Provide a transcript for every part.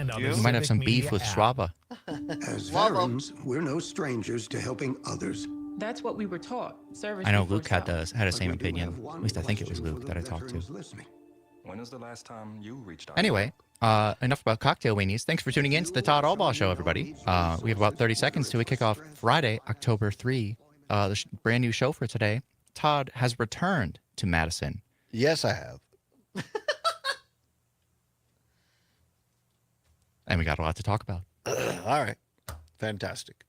and on You the You might have Civic some Media beef with app. Schwaba. As Love 'em. veterans, we're no strangers to helping others. That's what we were taught. Service I know before Luke had self. the But same we do opinion. have one At least I think it was question for Luke the that I talked to. veterans listening. When is the last time you reached out? Anyway, enough about cocktail weenies. Thanks for tuning in to the Todd Allbaugh Show, everybody. We have about 30 seconds till we kick off Friday, October 3, the brand new show for today. Todd has returned to Madison. Yes, I have. And we got a lot to talk about. All right. Fantastic.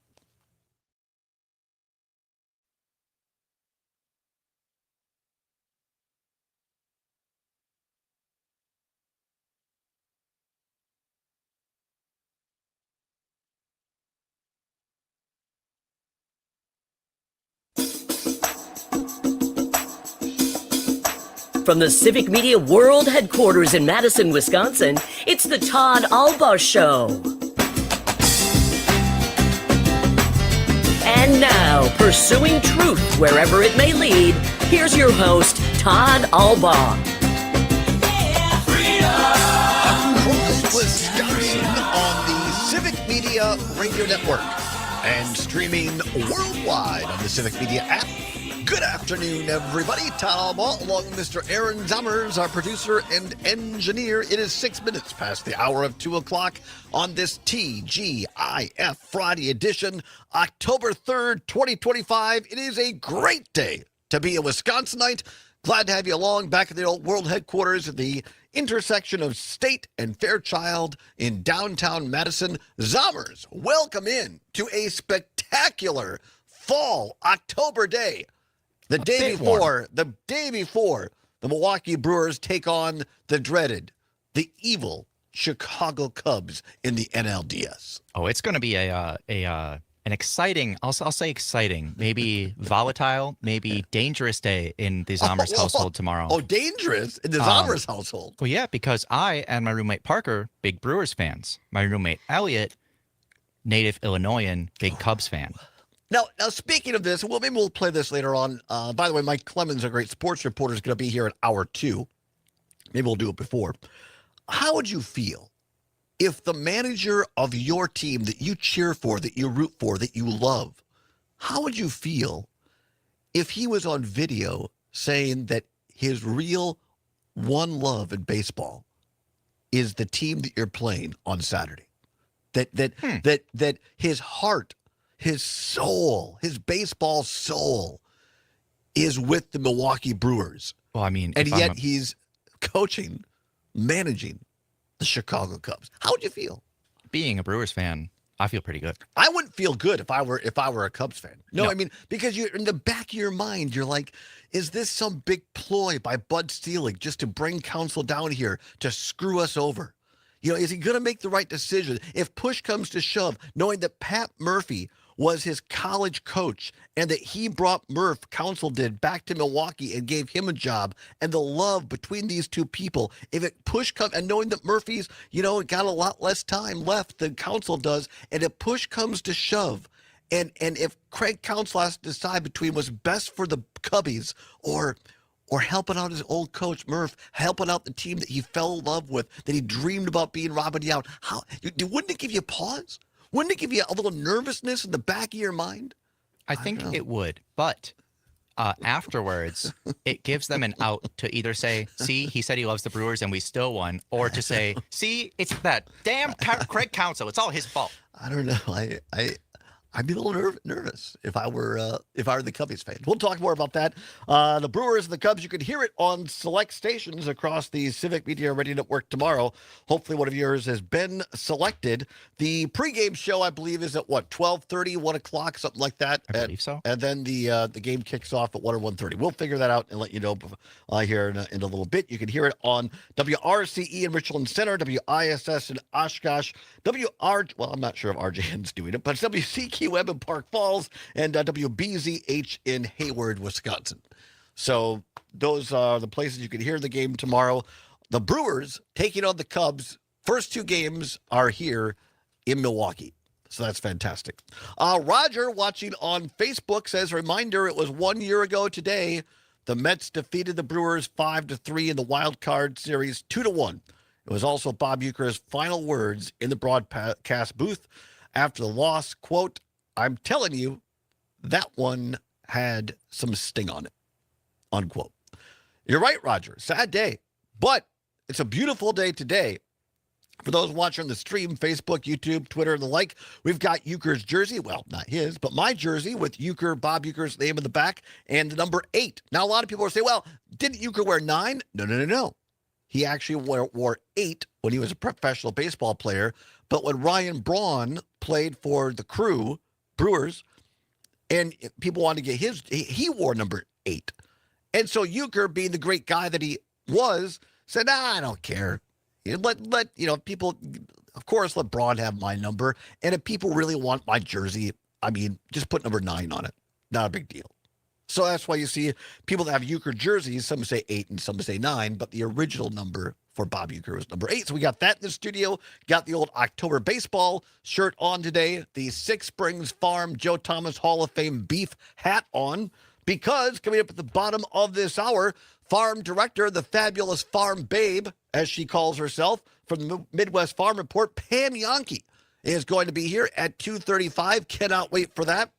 From the Civic Media World Headquarters in Madison, Wisconsin, it's the Todd Allbaugh Show. And now, pursuing truth wherever it may lead, here's your host, Todd Allbaugh. Across Wisconsin on the Civic Media Radio Network and streaming worldwide on the Civic Media app. Good afternoon, everybody. Todd Allbaugh, along with Mr. Aaron Zummers, our producer and engineer. It is 6 minutes past the hour of 2 o'clock on this TGIF Friday edition, October 3rd, 2025. It is a great day to be a Wisconsinite. Glad to have you along back at the old world headquarters at the intersection of State and Fairchild in downtown Madison. Zummers, welcome in to a spectacular fall October day. The day before the Milwaukee Brewers take on the dreaded, the evil Chicago Cubs in the NLDS. Oh, it's going to be an exciting, I'll say exciting, maybe volatile, maybe dangerous day in the Zommers household tomorrow. Oh, dangerous in the Zommers household. Well, yeah, because I and my roommate Parker, big Brewers fans. My roommate Elliot, native Illinoisan, big Cubs fan. Now, speaking of this, well, maybe we'll play this later on. By the way, Mike Clemens, a great sports reporter, is going to be here at hour 2. Maybe we'll do it before. How would you feel if the manager of your team that you cheer for, that you root for, that you love, how would you feel if he was on video saying that his real one love in baseball is the team that you're playing on Saturday? That his heart, his soul, his baseball soul is with the Milwaukee Brewers. Well, I mean, and yet he's coaching, managing the Chicago Cubs. How would you feel? Being a Brewers fan, I feel pretty good. I wouldn't feel good if I were a Cubs fan. No, I mean, because you're in the back of your mind, you're like, is this some big ploy by Bud Selig just to bring Counsell down here to screw us over? You know, is he going to make the right decision? If push comes to shove, knowing that Pat Murphy was his college coach and that he brought Counsell did, back to Milwaukee and gave him a job, and the love between these two people, if it push comes, and knowing that Murphy's, got a lot less time left than Counsell does, and if push comes to shove, and if Craig Counsell has to decide between what's best for the Cubbies or helping out his old coach, Murph, helping out the team that he fell in love with, that he dreamed about being robbing out, wouldn't it give you pause? Wouldn't it give you a little nervousness in the back of your mind? I think it would, but afterwards, it gives them an out to either say, see, he said he loves the Brewers and we still won, or to say, see, it's that damn Craig Counsell. It's all his fault. I don't know. I'd be a little nervous if I were the Cubbies fan. We'll talk more about that. The Brewers and the Cubs, you can hear it on select stations across the Civic Media Radio Network tomorrow. Hopefully one of yours has been selected. The pregame show, I believe, is at 12:30, 1 o'clock, something like that. I believe so. And then the game kicks off at 1 or 1:30. We'll figure that out and let you know here in a little bit. You can hear it on WRCE in Richland Center, WISS in Oshkosh, I'm not sure if RJN's doing it, but it's WCQM in Park Falls, and WBZH in Hayward, Wisconsin. So those are the places you can hear the game tomorrow. The Brewers taking on the Cubs. First 2 games are here in Milwaukee. So that's fantastic. Roger, watching on Facebook, says, reminder, it was 1 year ago today. The Mets defeated the Brewers 5-3 in the wild card series, 2-1. It It was also Bob Uecker's final words in the broadcast booth after the loss. Quote, "I'm telling you, that one had some sting on it." Unquote. You're right, Roger. Sad day. But it's a beautiful day today. For those watching the stream, Facebook, YouTube, Twitter, and the like, we've got Uecker's jersey. Well, not his, but my jersey with Bob Uecker's name in the back and the number 8. Now, a lot of people will say, well, didn't Uecker wear 9? No. He actually wore 8 when he was a professional baseball player. But when Ryan Braun played for the Crew, Brewers, and people wanted to get he wore number 8. And so Uecker, being the great guy that he was, said, I don't care. Let people, of course, let Braun have my number. And if people really want my jersey, just put number 9 on it. Not a big deal. So that's why you see people that have Uecker jerseys, some say 8 and some say 9, but the original number for Bob Uecker was number 8. So we got that in the studio. Got the old October baseball shirt on today. The Six Springs Farm Joe Thomas Hall of Fame beef hat on. Because coming up at the bottom of this hour, Farm Director, the fabulous Farm Babe, as she calls herself, from the Midwest Farm Report, Pam Yonke, is going to be here at 2:35. Cannot wait for that.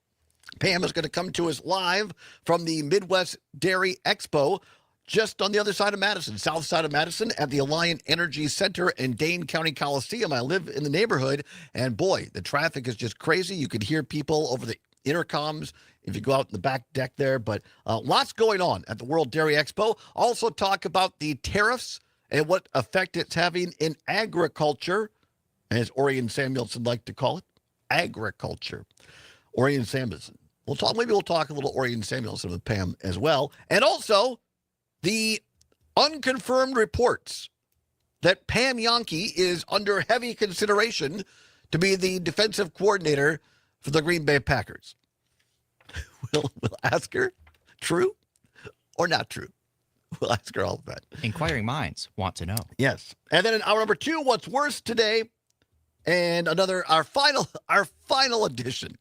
Pam is going to come to us live from the Midwest Dairy Expo, just on the other side of Madison, south side of Madison, at the Alliant Energy Center in Dane County Coliseum. I live in the neighborhood, and boy, the traffic is just crazy. You could hear people over the intercoms if you go out in the back deck there, but lots going on at the World Dairy Expo. Also talk about the tariffs and what effect it's having in agriculture, as Orion Samuelson liked to call it, agriculture. Orion Samuelson. Maybe we'll talk a little Orion Samuelson with Pam as well. And also the unconfirmed reports that Pam Yonke is under heavy consideration to be the defensive coordinator for the Green Bay Packers. We'll ask her, true or not true? We'll ask her all of that. Inquiring minds want to know. Yes. And then in hour number 2, what's worse today, and our final edition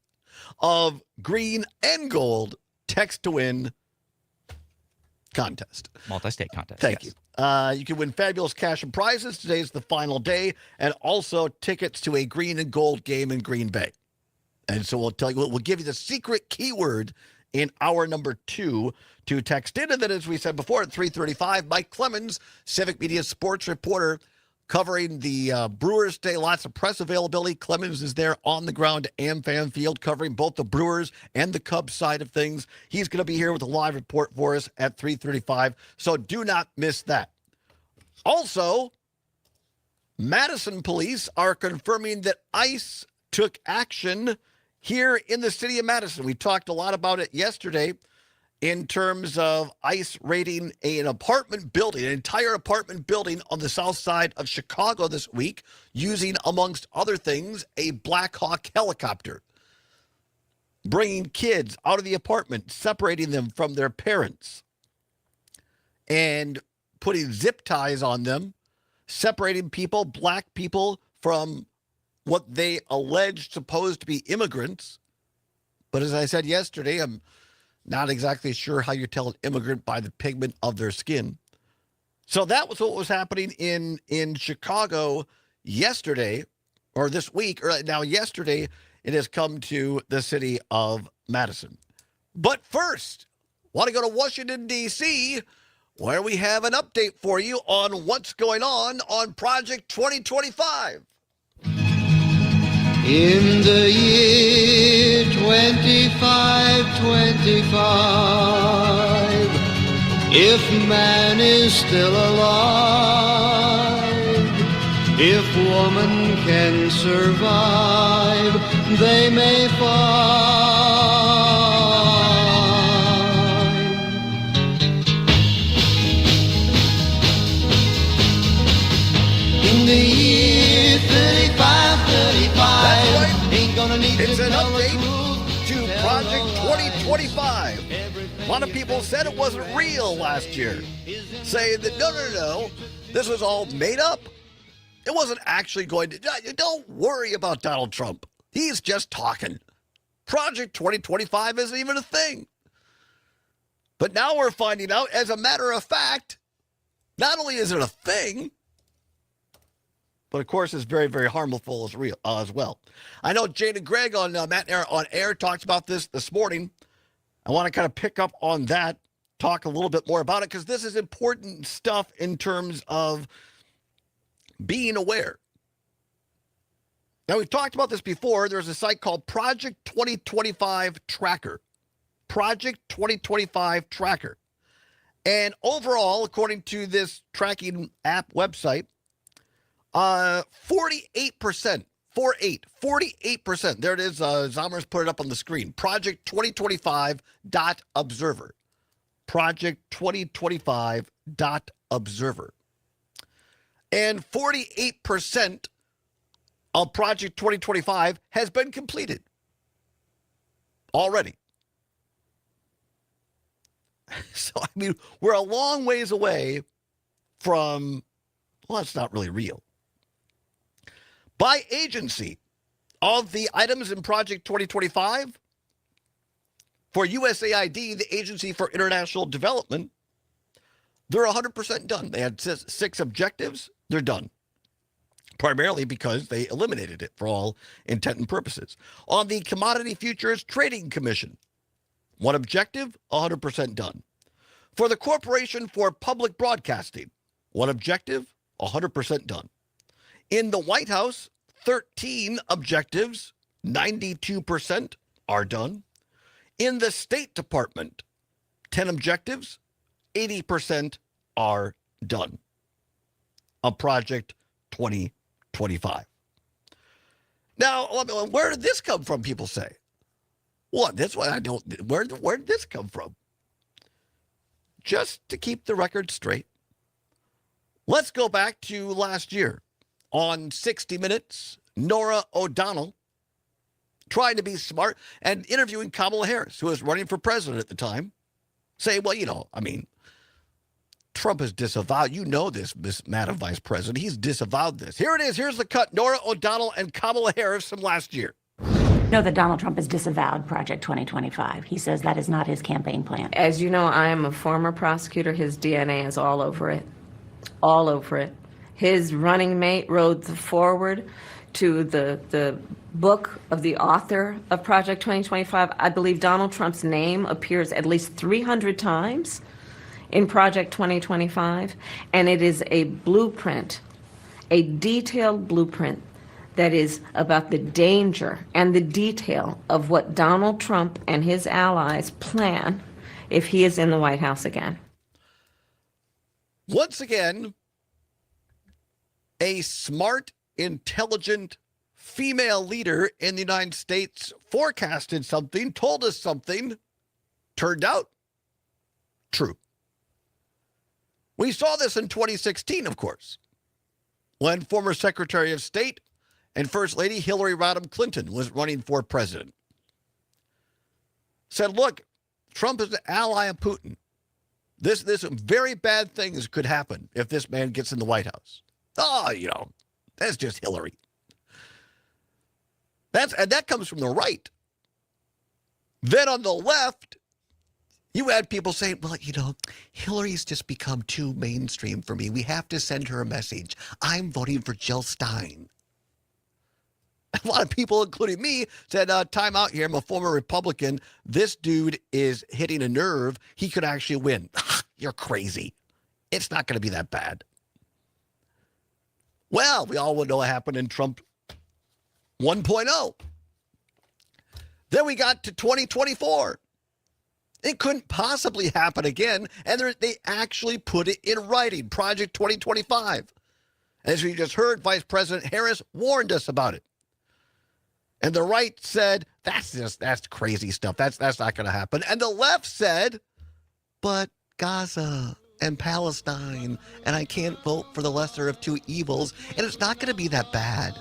of Green and Gold Text to Win contest. Multi-state contest. Thank you. You can win fabulous cash and prizes. Today's the final day, and also tickets to a Green and Gold game in Green Bay. And so we'll give you the secret keyword in hour number 2 to text in. And then, as we said before, at 3:35, Mike Clemens, Civic Media sports reporter, covering the Brewers today. Lots of press availability. Clemens is there on the ground at AmFam Field, covering both the Brewers and the Cubs side of things. He's going to be here with a live report for us at 3:35, so do not miss that. Also, Madison police are confirming that ICE took action here in the city of Madison. We talked a lot about it yesterday in terms of ICE raiding an apartment building, an entire apartment building on the south side of Chicago this week, using, amongst other things, a Black Hawk helicopter, bringing kids out of the apartment, separating them from their parents, and putting zip ties on them, separating people, black people, from what they alleged supposed to be immigrants. But as I said yesterday, I'm not exactly sure how you tell an immigrant by the pigment of their skin. So that was what was happening in Chicago yesterday, or this week, or now yesterday, it has come to the city of Madison. But first, want to go to Washington, D.C., where we have an update for you on what's going on Project 2025. In the year 2525, if man is still alive, if woman can survive, they may find. In the year 3535, It's an update to Project 2025. A lot of people said it wasn't real last year, saying that no, this was all made up. It wasn't actually going to. Don't worry about Donald Trump. He's just talking. Project 2025 isn't even a thing. But now we're finding out, as a matter of fact, not only is it a thing, but of course it's very, very harmful as well. I know Jane and Greg on Matt and Aaron on Air talked about this morning. I want to kind of pick up on that, talk a little bit more about it, because this is important stuff in terms of being aware. Now, we've talked about this before. There's a site called Project 2025 Tracker. Project 2025 Tracker. And overall, according to this tracking app website, 48%, 48%. There it is. Zomers put it up on the screen. Project 2025.observer. Project 2025.observer. And 48% of Project 2025 has been completed already. So, I mean, we're a long ways away from, well, it's not really real. By agency, of the items in Project 2025, for USAID, the Agency for International Development, they're 100% done. They had 6 objectives. They're done. Primarily because they eliminated it for all intent and purposes. On the Commodity Futures Trading Commission, 1 objective, 100% done. For the Corporation for Public Broadcasting, 1 objective, 100% done. In the White House, 13 objectives, 92% are done. In the State Department, 10 objectives, 80% are done. A Project 2025. Now, where did this come from, people say? What? That's what I don't. Where did this come from? Just to keep the record straight, let's go back to last year. On 60 Minutes, Norah O'Donnell, trying to be smart and interviewing Kamala Harris, who was running for president at the time, say, well, Trump has disavowed. You know this, Madam Vice President. He's disavowed this. Here it is. Here's the cut. Norah O'Donnell and Kamala Harris from last year. Know that Donald Trump has disavowed Project 2025. He says that is not his campaign plan. As you know, I am a former prosecutor. His DNA is all over it. All over it. His running mate wrote the foreword to the book of the author of Project 2025. I believe Donald Trump's name appears at least 300 times in Project 2025, and it is a blueprint, a detailed blueprint that is about the danger and the detail of what Donald Trump and his allies plan if he is in the White House again. Once again, a smart, intelligent female leader in the United States forecasted something, told us something, turned out true. We saw this in 2016, of course, when former Secretary of State and First Lady Hillary Rodham Clinton was running for president. Said, look, Trump is an ally of Putin. This very bad things could happen if this man gets in the White House. Oh, that's just Hillary. And that comes from the right. Then on the left, you had people saying, well, Hillary's just become too mainstream for me. We have to send her a message. I'm voting for Jill Stein. A lot of people, including me, said, time out here. I'm a former Republican. This dude is hitting a nerve. He could actually win. You're crazy. It's not going to be that bad. Well, we all would know what happened in Trump 1.0. Then we got to 2024. It couldn't possibly happen again, and they actually put it in writing, Project 2025. As we just heard, Vice President Harris warned us about it. And the right said, that's crazy stuff. That's not going to happen. And the left said, but Gaza and Palestine, and I can't vote for the lesser of two evils, and it's not going to be that bad.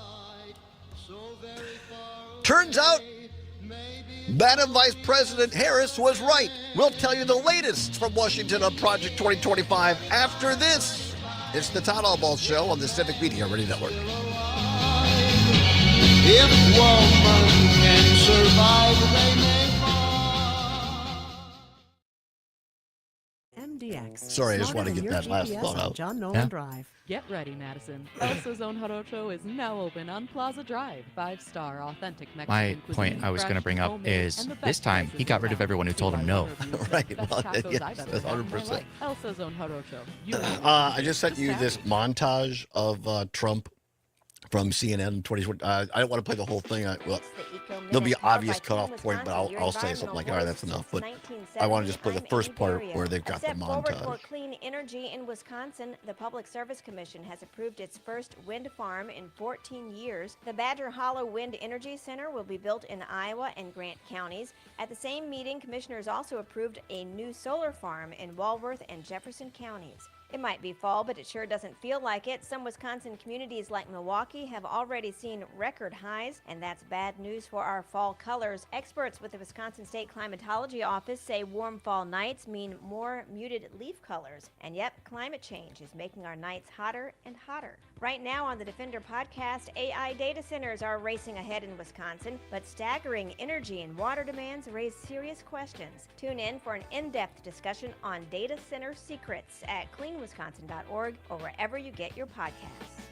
Turns out, Madam Vice President Harris was right. We'll tell you the latest from Washington on Project 2025 after this. It's the Todd Allbaugh Show on the Civic Media Radio Network. If woman can survive, they may fall. MDX Sorry, I just want to get that last thought out. John Nolan Yeah. Drive. Get ready, Madison. Elsa's Own Jarocho is now open on Plaza Drive. 5-star authentic Mexican My cuisine. point I was going to fresh, bring up homemade, is and the this best time prices he got in rid of town. everyone who told him See no. why one review said Right, the best well, tacos yes, I've ever that's had in my 100%. life. Elsa's Own Jarocho. You know I just sent you this montage of Trump from CNN 2020. I don't want to play the whole thing. There'll be an obvious cutoff point, but I'll say something like, all right, that's enough. But I want to just play the first part where they've got the Step forward for montage. clean energy in Wisconsin. The Public Service Commission has approved its first wind farm in 14 years. The Badger Hollow Wind Energy Center will be built in Iowa and Grant counties. At the same meeting, commissioners also approved a new solar farm in Walworth and Jefferson counties. It might be fall, but it sure doesn't feel like it. Some Wisconsin communities like Milwaukee have already seen record highs, and that's bad news for our fall colors. Experts with the Wisconsin State Climatology Office say warm fall nights mean more muted leaf colors. And yep, climate change is making our nights hotter and hotter. Right now on the Defender podcast, AI data centers are racing ahead in Wisconsin, but staggering energy and water demands raise serious questions. Tune in for an in-depth discussion on data center secrets at cleanwisconsin.org or wherever you get your podcasts.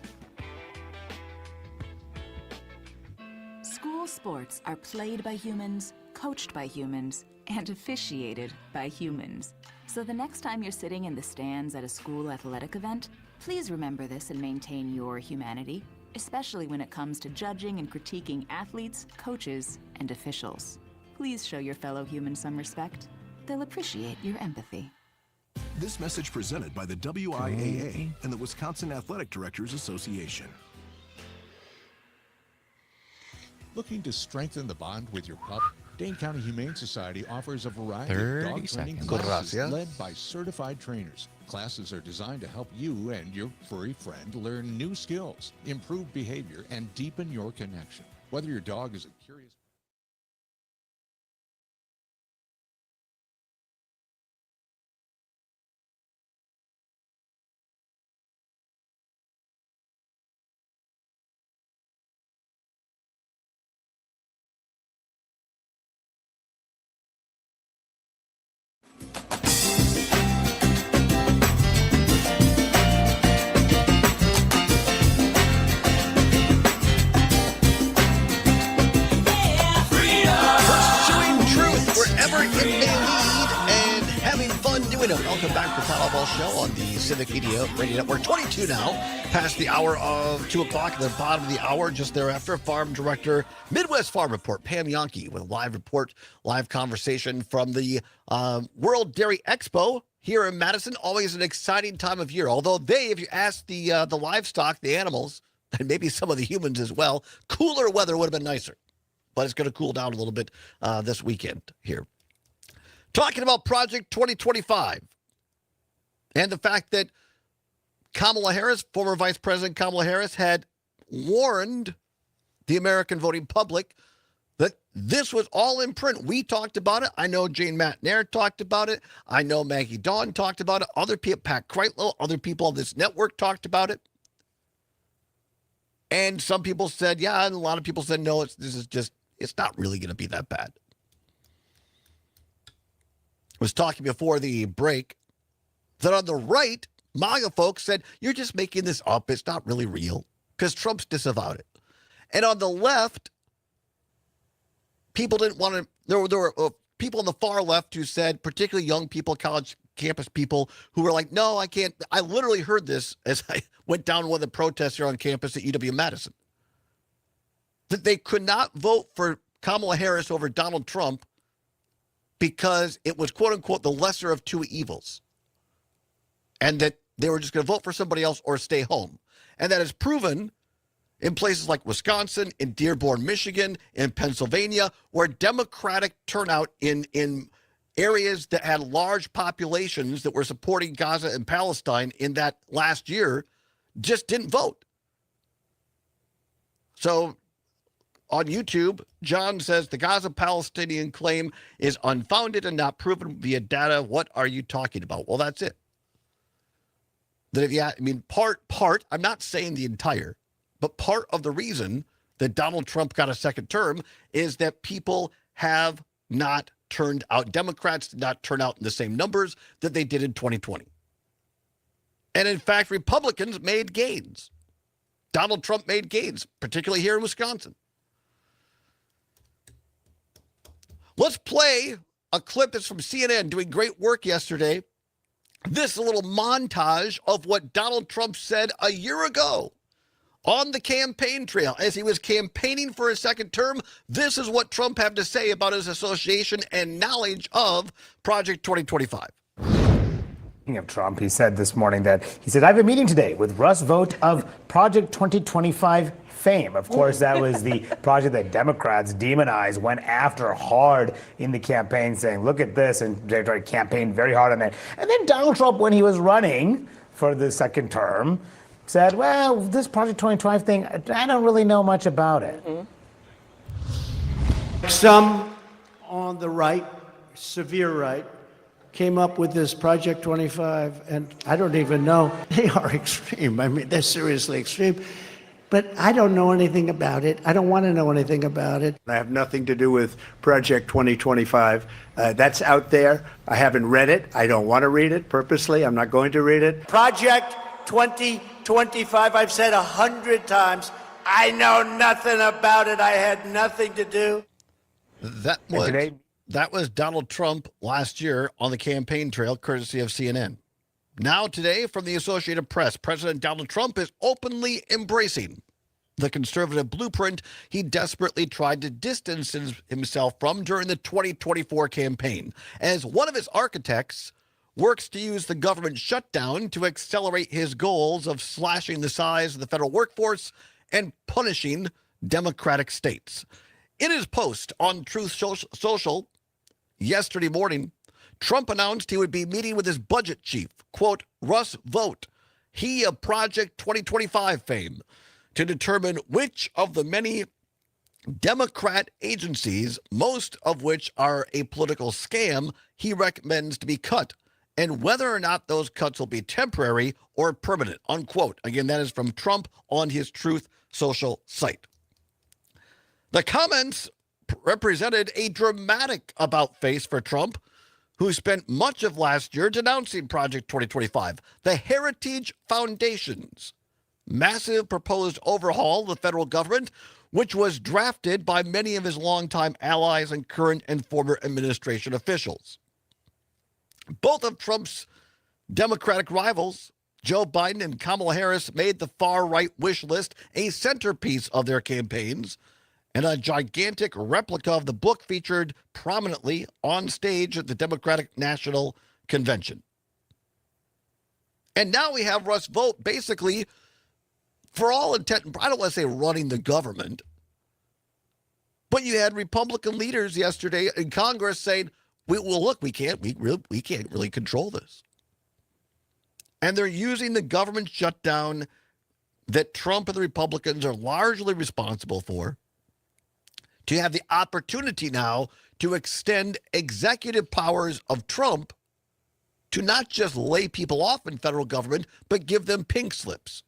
School sports are played by humans, coached by humans, and officiated by humans. So the next time you're sitting in the stands at a school athletic event, please remember this and maintain your humanity, especially when it comes to judging and critiquing athletes, coaches, and officials. Please show your fellow humans some respect. They'll appreciate your empathy. This message presented by the WIAA and the Wisconsin Athletic Directors Association. Looking to strengthen the bond with your pup? Dane County Humane Society offers a variety of 30 dog training seconds. classes Gracias. led by certified trainers. Classes are designed to help you and your furry friend learn new skills, improve behavior, and deepen your connection. Whether your dog is a curious... Pursuing truth wherever it may lead and having fun doing it. Welcome back to the Todd Allbaugh Show on the Civic Media Radio Network. 22 now, past the hour of 2 o'clock. At the bottom of the hour, just thereafter, Farm Director, Midwest Farm Report, Pam Yankee, with a live report, live conversation from the World Dairy Expo here in Madison. Always an exciting time of year. Although if you ask the livestock, the animals, and maybe some of the humans as well, cooler weather would have been nicer. But it's going to cool down a little bit this weekend here. Talking about Project 2025 and the fact that Kamala Harris, former Vice President Kamala Harris, had warned the American voting public that this was all in print. We talked about it. I know Jane McNair talked about it. I know Maggie Dawn talked about it. Other people, Pat Kreitlow, other people on this network talked about it. And some people said, yeah, and a lot of people said, no, it's not really going to be that bad. I was talking before the break that on the right, MAGA folks said, you're just making this up. It's not really real because Trump's disavowed it. And on the left, people didn't want to, there were people on the far left who said, particularly young people, college campus people who were like, no, I can't. I literally heard this as I went down to one of the protests here on campus at UW-Madison. That they could not vote for Kamala Harris over Donald Trump because it was, quote unquote, the lesser of two evils. And that they were just going to vote for somebody else or stay home. And that is proven in places like Wisconsin, in Dearborn, Michigan, in Pennsylvania, where Democratic turnout in areas that had large populations that were supporting Gaza and Palestine in that last year just didn't vote. So on YouTube, John says the Gaza-Palestinian claim is unfounded and not proven via data. What are you talking about? Well, that's it. Part, I'm not saying the entire, but part of the reason that Donald Trump got a second term is that people have not turned out. Democrats did not turn out in the same numbers that they did in 2020. And in fact, Republicans made gains. Donald Trump made gains, particularly here in Wisconsin. Let's play a clip that's from CNN doing great work yesterday. This is a little montage of what Donald Trump said a year ago on the campaign trail as he was campaigning for his second term. This is what Trump had to say about his association and knowledge of Project 2025. Of Trump, he said this morning that I have a meeting today with Russ Vought of Project 2025 fame. Of course, that was the project that Democrats demonized, went after hard in the campaign, saying, look at this, and they tried to campaign very hard on that. And then Donald Trump, when he was running for the second term, said, well, this Project 2025 thing, I don't really know much about it. Some on the right, severe right, came up with this Project 25, and I don't even know. They are extreme. I mean, they're seriously extreme. But I don't know anything about it. I don't want to know anything about it. I have nothing to do with Project 2025. That's out there. I haven't read it. I don't want to read it purposely. I'm not going to read it. Project 2025, I've said 100 times, I know nothing about it. I had nothing to do. That was Donald Trump last year on the campaign trail, courtesy of CNN. Now today, from the Associated Press, President Donald Trump is openly embracing the conservative blueprint he desperately tried to distance himself from during the 2024 campaign. As one of his architects works to use the government shutdown to accelerate his goals of slashing the size of the federal workforce and punishing Democratic states. In his post on Truth Social yesterday morning, Trump announced he would be meeting with his budget chief, quote, Russ Vought, he of Project 2025 fame, to determine which of the many Democrat agencies, most of which are a political scam, he recommends to be cut, and whether or not those cuts will be temporary or permanent, unquote. Again, that is from Trump on his Truth Social site. The comments represented a dramatic about-face for Trump, who spent much of last year denouncing Project 2025, the Heritage Foundation's massive proposed overhaul of the federal government, which was drafted by many of his longtime allies and current and former administration officials. Both of Trump's Democratic rivals, Joe Biden and Kamala Harris, made the far-right wish list a centerpiece of their campaigns, and a gigantic replica of the book featured prominently on stage at the Democratic National Convention. And now we have Russ Vought basically, for all intent, I don't want to say running the government, but you had Republican leaders yesterday in Congress saying, we can't really control this. And they're using the government shutdown that Trump and the Republicans are largely responsible for to have the opportunity now to extend executive powers of Trump to not just lay people off in federal government, but give them pink slips.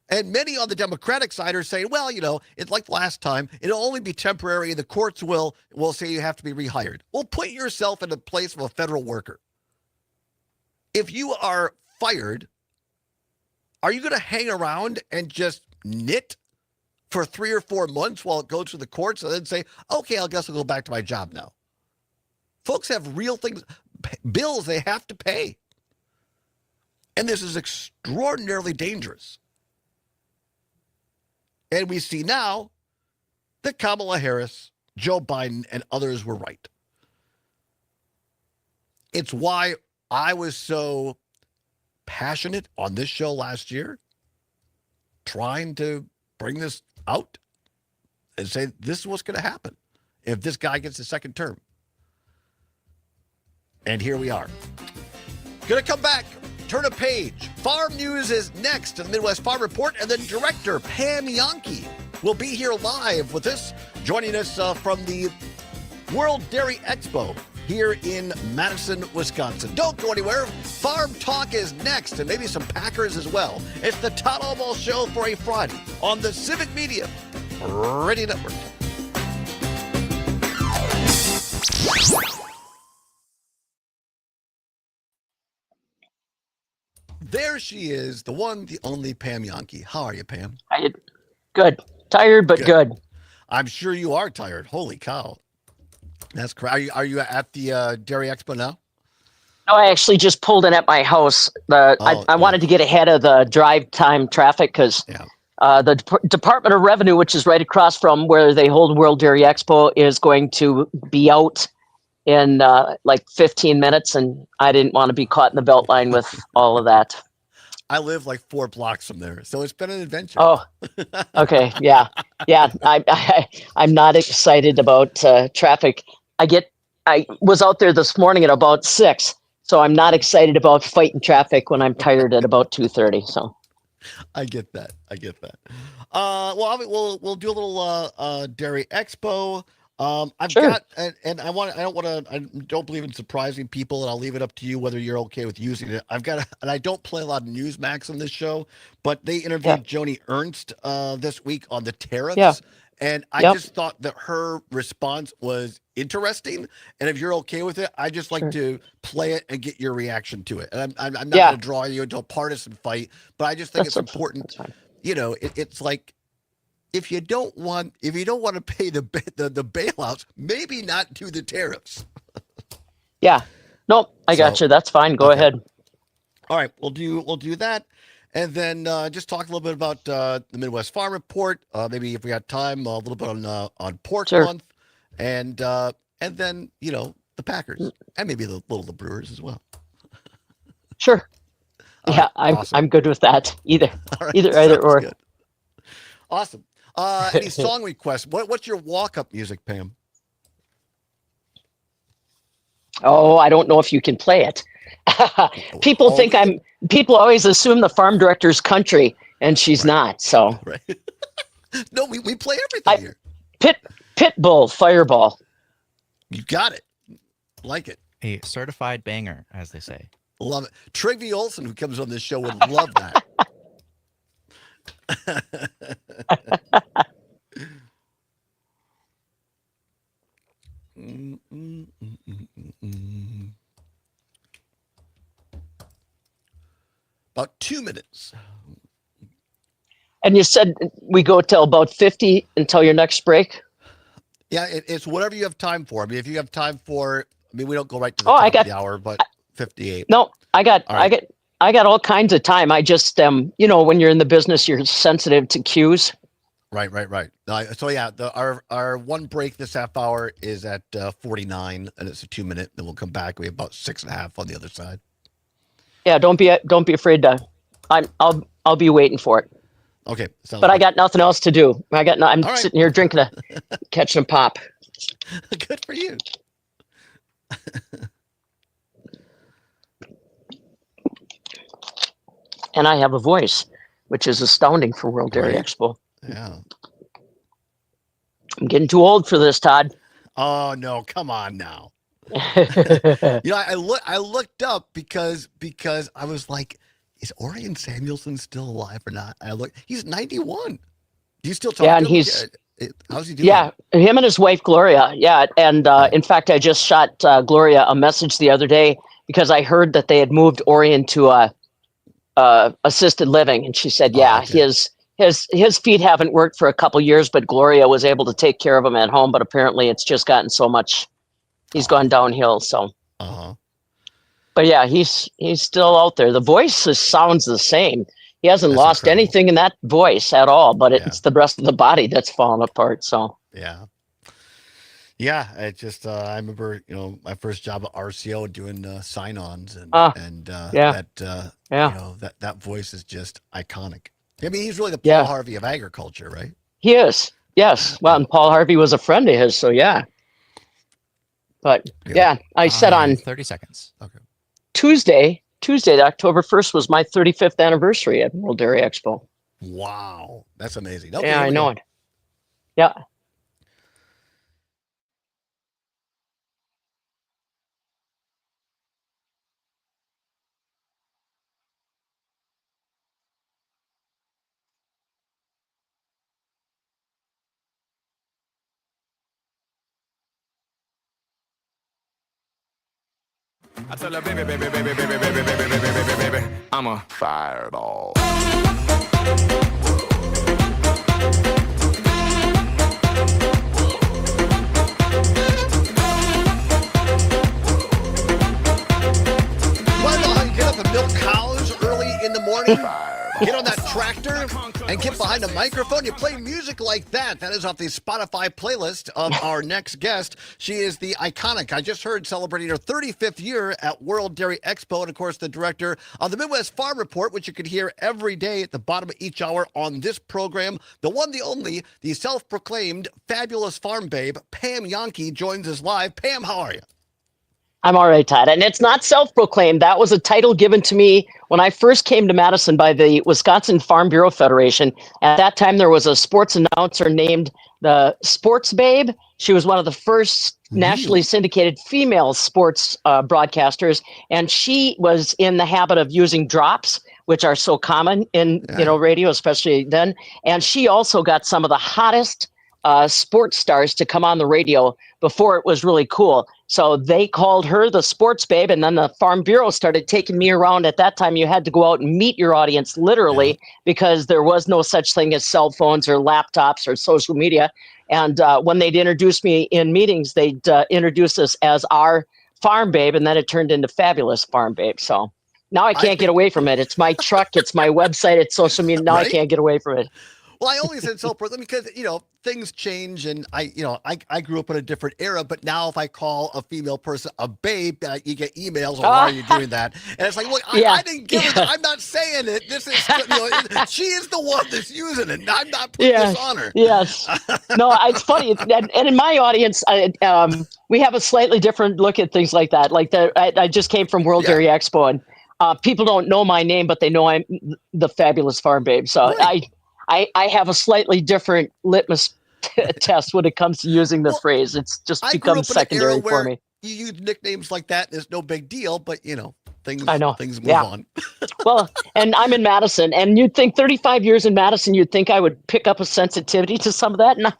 And many on the Democratic side are saying, well, it's like last time. It'll only be temporary. The courts will say you have to be rehired. Well, put yourself in the place of a federal worker. If you are fired, are you going to hang around and just knit for 3 or 4 months while it goes to the courts and then say, okay, I guess I'll go back to my job now? Folks have real things, bills they have to pay. And this is extraordinarily dangerous. And we see now that Kamala Harris, Joe Biden, and others were right. It's why I was so passionate on this show last year, trying to bring this out and say this is what's going to happen if this guy gets a second term. And here we are. Going to come back, turn a page. Farm news is next in the Midwest Farm Report, and then director Pam Yonke will be here live with us, joining us from the World Dairy Expo here in Madison, Wisconsin. Don't go anywhere. Farm Talk is next, and maybe some Packers as well. It's the Todd Allbaugh Show for a Friday on the Civic Media Radio Network. there she is, the one, the only Pam Yankee. How are you, Pam? Good. Tired, but good. I'm sure you are tired. Holy cow. That's correct. Are you at the Dairy Expo now? No, I actually just pulled in at my house. I wanted to get ahead of the drive time traffic because the Department of Revenue, which is right across from where they hold World Dairy Expo, is going to be out in like 15 minutes, and I didn't want to be caught in the belt line with all of that. I live like 4 blocks from there, so it's been an adventure. Oh, okay, yeah. I'm not excited about traffic. I was out there this morning at about 6, so I'm not excited about fighting traffic when I'm tired at about 2:30. So, I get that. Well, we'll do a little Dairy Expo. I've got, and I don't believe in surprising people, and I'll leave it up to you whether you're okay with using it. And I don't play a lot of Newsmax on this show, but they interviewed Joni Ernst this week on the tariffs. And I just thought that her response was interesting. And if you're okay with it, I just like to play it and get your reaction to it. And I'm not going to draw you into a partisan fight, but I just think it's important. You know, it's like, if you don't want to pay the bailouts, maybe not do the tariffs. yeah. Nope, I got you. That's fine. Go ahead. All right, we'll do that. And then just talk a little bit about the Midwest Farm Report. Maybe if we got time, a little bit on Pork Month, and then the Packers and maybe the Brewers as well. Sure. I'm good with that. Either or. Good. Awesome. Any song requests? What's your walk-up music, Pam? Oh, I don't know if you can play it. People always assume the farm director's country, and she's not. So, right. No, we play everything here. Pitbull, Fireball. You got it. Like it. A certified banger, as they say. Love it. Trigby Olson, who comes on this show, would love that. About 2 minutes. And you said we go till about 50 until your next break? Yeah, it's whatever you have time for. I mean, if you have time for, we don't go right to the top of the hour, but 58. No, I got all kinds of time. I just, when you're in the business, you're sensitive to cues. Right. So yeah, our one break this half hour is at 49, and it's a 2 minute. Then we'll come back. We have about 6.5 on the other side. Yeah, don't be afraid to. I'll be waiting for it. Okay, but I got nothing else to do. I'm sitting here drinking catching a pop. Good for you. And I have a voice, which is astounding for World Dairy Expo. Yeah. I'm getting too old for this, Todd. Oh no, come on now. I looked up because I was like, is Orion Samuelson still alive or not? I look, he's 91. Do you still talk to him? How's he doing? Yeah, him and his wife Gloria. Yeah, and in fact, I just shot Gloria a message the other day because I heard that they had moved Orion to assisted living, and she said, his feet haven't worked for a couple years, but Gloria was able to take care of him at home. But apparently, it's just gotten so much. He's gone downhill. So. But yeah, he's still out there. The voice sounds the same. He hasn't lost anything in that voice at all, but it's the rest of the body that's fallen apart. So yeah. It just I remember my first job at RCO doing sign-ons that voice is just iconic. I mean, he's really the Paul Harvey of agriculture, right? He is. Yes. Well, and Paul Harvey was a friend of his, so yeah. But I said on 30 seconds. Okay. Tuesday, October 1st was my 35th anniversary at World Dairy Expo. Wow, that's amazing. Okay, yeah, I know it. Yeah. I tell her, baby, baby, baby, baby, baby, baby, baby, baby, baby, I'm a fireball. Want to know how you get up and milk cows early in the morning? Get on that tractor and get behind a microphone. You play music like that. That is off the Spotify playlist of our next guest. She is the iconic, I just heard, celebrating her 35th year at World Dairy Expo. And, of course, the director of the Midwest Farm Report, which you can hear every day at the bottom of each hour on this program. The one, the only, the self-proclaimed fabulous farm babe, Pam Yankee, joins us live. Pam, how are you? I'm all right, Todd. And it's not self-proclaimed. That was a title given to me when I first came to Madison by the Wisconsin Farm Bureau Federation. At that time, there was a sports announcer named the Sports Babe. She was one of the first nationally syndicated female sports broadcasters, and she was in the habit of using drops, which are so common in radio, especially then. And she also got some of the hottest sports stars to come on the radio before it was really cool. So they called her the Sports Babe, and then the Farm Bureau started taking me around. At that time, you had to go out and meet your audience literally because there was no such thing as cell phones or laptops or social media. And when they'd introduce me in meetings, they'd introduce us as our Farm Babe, and then it turned into Fabulous Farm Babe. So now I can't get away from it. It's my truck. It's my website. It's social media. Now I can't get away from it. Well, I only said self-proclaimed because, things change, and I grew up in a different era, but now if I call a female person a babe, you get emails, why are you doing that? And it's like, look, I didn't give her that. I'm not saying it. This is, she is the one that's using it. I'm not putting this on her. Yes. No, it's funny. And in my audience, we have a slightly different look at things like that. Like I just came from World Dairy Expo, and people don't know my name, but they know I'm the Fabulous Farm Babe. So I have a slightly different litmus test when it comes to using the phrase. It's just become secondary for me. You use nicknames like that, and it's no big deal, but things things move on. Well, and I'm in Madison, and you'd think 35 years in Madison, you'd think I would pick up a sensitivity to some of that, and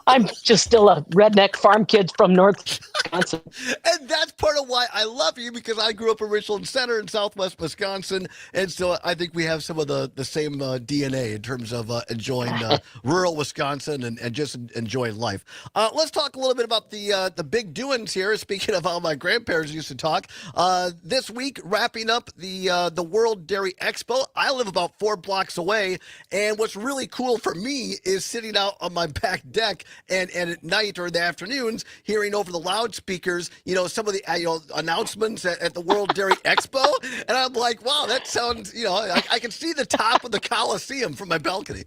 I'm just still a redneck farm kid from North Wisconsin. And that's part of why I love you, because I grew up in Richland Center in Southwest Wisconsin, and so I think we have some of the same DNA in terms of enjoying rural Wisconsin and just enjoying life. Let's talk a little bit about the big doings here. Speaking of how my grandparents used to talk, this week wrapping up the World Dairy Expo. I live about 4 blocks away, and what's really cool for me is sitting out on my back deck and at night or in the afternoons hearing over the loudspeakers, some of the announcements at the World Dairy Expo, and I'm like, wow, that sounds, I can see the top of the Coliseum from my balcony.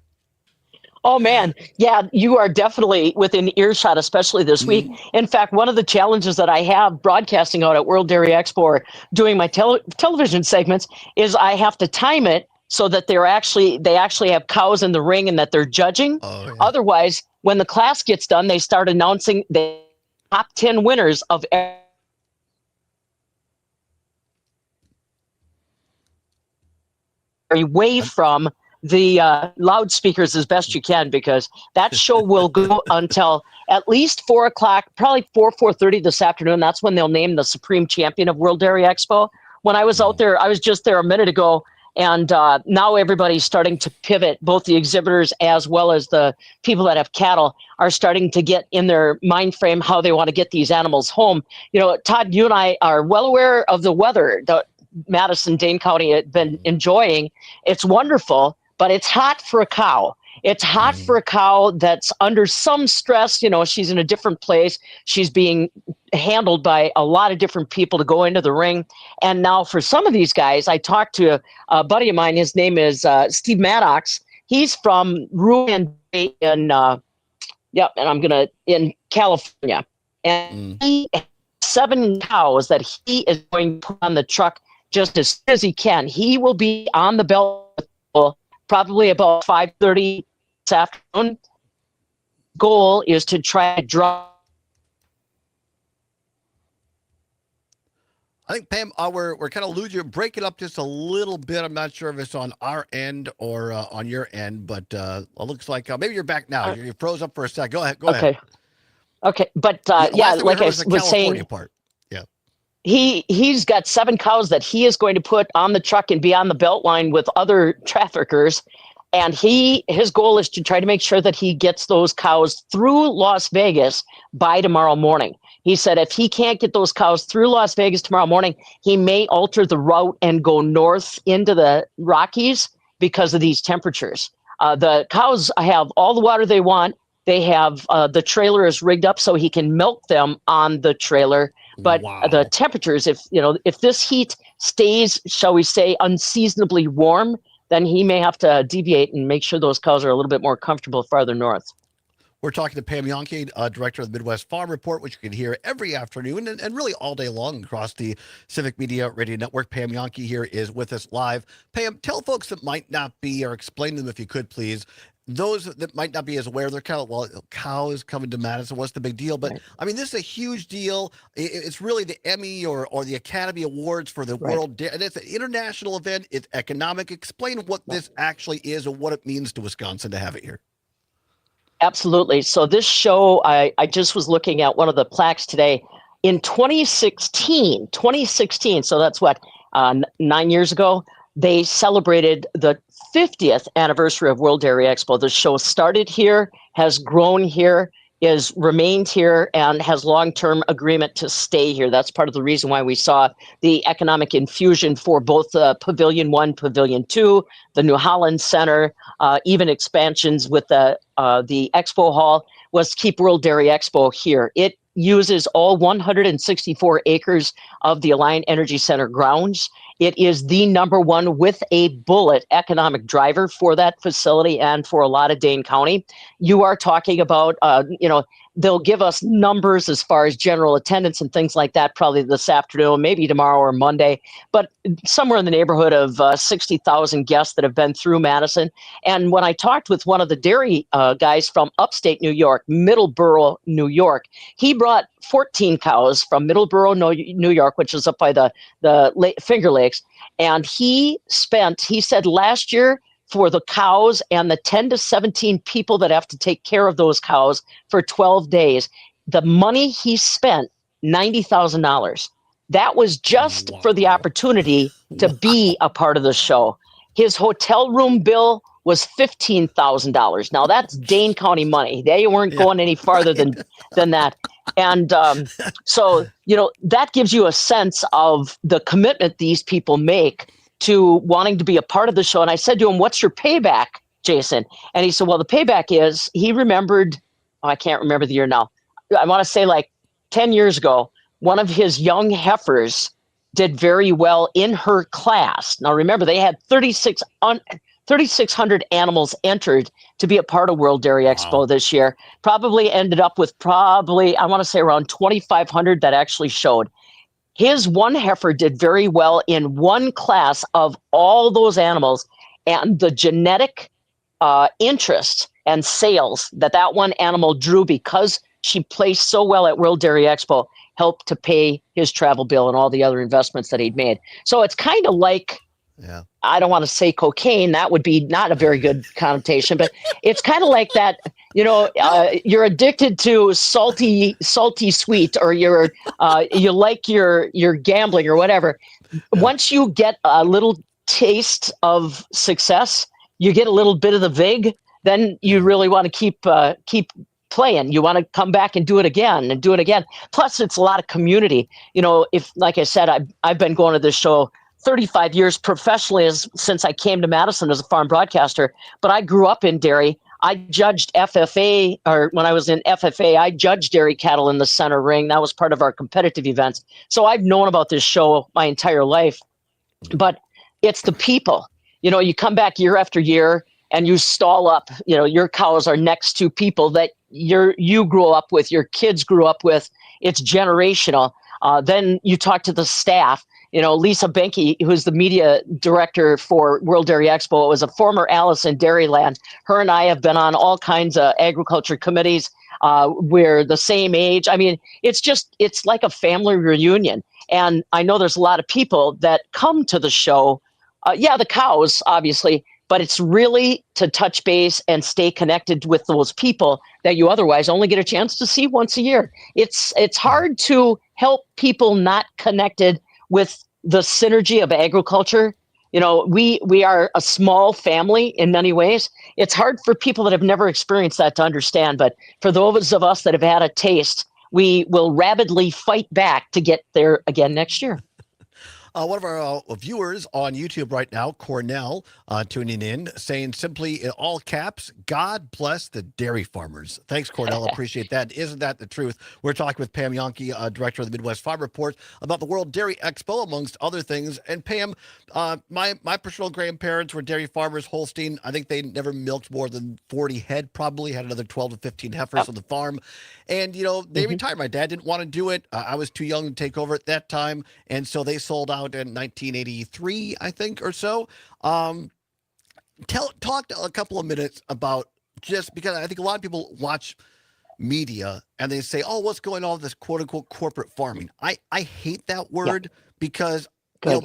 Oh, man. Yeah, you are definitely within earshot, especially this week. In fact, one of the challenges that I have broadcasting out at World Dairy Expo or doing my television segments is I have to time it so that they actually have cows in the ring and that they're judging. Otherwise, when the class gets done, they start announcing the top 10 winners of away from the loudspeakers as best you can, because that show will go until at least 4 o'clock, probably 4:30 this afternoon. That's when they'll name the supreme champion of World Dairy Expo. When I was out there, I was just there a minute ago, and now everybody's starting to pivot. Both the exhibitors as well as the people that have cattle are starting to get in their mind frame how they want to get these animals home. Todd, you and I are well aware of the weather that Madison, Dane County had been enjoying. It's wonderful, but it's hot for a cow. It's hot for a cow that's under some stress. She's in a different place. She's being handled by a lot of different people to go into the ring. And now for some of these guys, I talked to a buddy of mine. His name is Steve Maddox. He's from Ruin in California. And he has 7 cows that he is going to put on the truck just as soon as he can. He will be on the belt probably about 5:30 this afternoon. Goal is to try to draw. I think, Pam, we're kind of losing you. Break it up just a little bit. I'm not sure if it's on our end or on your end, but it looks like maybe you're back now. You froze up for a sec. Go ahead. Go ahead. Okay. But like I was saying, part. Yeah. he's got 7 cows that he is going to put on the truck and be on the belt line with other traffickers. And his goal is to try to make sure that he gets those cows through Las Vegas by tomorrow morning. He said if he can't get those cows through Las Vegas tomorrow morning, he may alter the route and go north into the Rockies because of these temperatures. The cows have all the water they want. They have the trailer is rigged up so he can milk them on the trailer. But the temperatures, if this heat stays, shall we say, unseasonably warm, then he may have to deviate and make sure those cows are a little bit more comfortable farther north. We're talking to Pam Yonke, director of the Midwest Farm Report, which you can hear every afternoon and really all day long across the Civic Media Radio Network. Pam Yonke here is with us live. Pam, tell folks that might not be, or explain to them if you could, please, those that might not be as aware, they're kind of, well, cows coming to Madison, what's the big deal? But right. I mean, this is a huge deal. It's really the Emmy or the Academy Awards for the world. And it's an international event. It's economic. Explain what this actually is and what it means to Wisconsin to have it here. Absolutely. So this show, I just was looking at one of the plaques today. In 2016, so that's what, 9 years ago, they celebrated the 50th anniversary of World Dairy Expo. The show started here, has grown here, is remained here, and has long-term agreement to stay here. That's part of the reason why we saw the economic infusion for both Pavilion 1, Pavilion 2, the New Holland Center, even expansions with the Expo Hall, was keep World Dairy Expo here. It uses all 164 acres of the Alliant Energy Center grounds. It is the #1 with a bullet economic driver for that facility and for a lot of Dane County. You are talking about, they'll give us numbers as far as general attendance and things like that probably this afternoon, maybe tomorrow or Monday, but somewhere in the neighborhood of 60,000 guests that have been through Madison. And when I talked with one of the dairy guys from upstate New York, Middleborough, New York, he brought 14 cows from Middleborough, New York, which is up by the Finger Lakes. And he said last year, for the cows and the 10 to 17 people that have to take care of those cows for 12 days, the money he spent, $90,000. That was just for the opportunity to be a part of the show. His hotel room bill was $15,000. Now that's Dane County money. They weren't going any farther than that. And so, that gives you a sense of the commitment these people make to wanting to be a part of the show. And I said to him, what's your payback, Jason? And he said, well, the payback is, he remembered, I can't remember the year now. I want to say like 10 years ago, one of his young heifers did very well in her class. Now, remember, they had 3,600 animals entered to be a part of World Dairy Expo this year. Probably ended up with I want to say around 2,500 that actually showed. His one heifer did very well in one class of all those animals, and the genetic interest and sales that one animal drew because she placed so well at World Dairy Expo helped to pay his travel bill and all the other investments that he'd made. So it's kind of like, I don't want to say cocaine, that would be not a very good connotation, but it's kind of like that, you're addicted to salty sweet, or you like your gambling or whatever. Once you get a little taste of success, you get a little bit of the vig, then you really want to keep playing. You want to come back and do it again and do it again. Plus, it's a lot of community. If, like I said, I've been going to this show 35 years professionally since I came to Madison as a farm broadcaster, but I grew up in dairy. I judged FFA, or when I was in FFA, I judged dairy cattle in the center ring. That was part of our competitive events. So I've known about this show my entire life, but it's the people. You come back year after year and you stall up, your cows are next to people that you grew up with, your kids grew up with. It's generational. Then you talk to the staff. Lisa Benke, who's the media director for World Dairy Expo, was a former Alice in Dairyland. Her and I have been on all kinds of agriculture committees. We're the same age. I mean, it's like a family reunion. And I know there's a lot of people that come to the show. The cows, obviously, but it's really to touch base and stay connected with those people that you otherwise only get a chance to see once a year. It's hard to help people not connected with the synergy of agriculture. We are a small family in many ways. It's hard for people that have never experienced that to understand, but for those of us that have had a taste, we will rabidly fight back to get there again next year. One of our viewers on YouTube right now, Cornell, tuning in, saying simply in all caps, God bless the dairy farmers. Thanks, Cornell. Appreciate that. Isn't that the truth? We're talking with Pam Yonke, director of the Midwest Farm Report, about the World Dairy Expo, amongst other things. And Pam, my paternal grandparents were dairy farmers, Holstein. I think they never milked more than 40 head, probably had another 12 to 15 heifers on the farm. And, they retired. My dad didn't want to do it. I was too young to take over at that time. And so they sold out in 1983, I think, or so. Talk a couple of minutes about, just because I think a lot of people watch media and they say, oh, what's going on with this quote unquote corporate farming? I hate that word because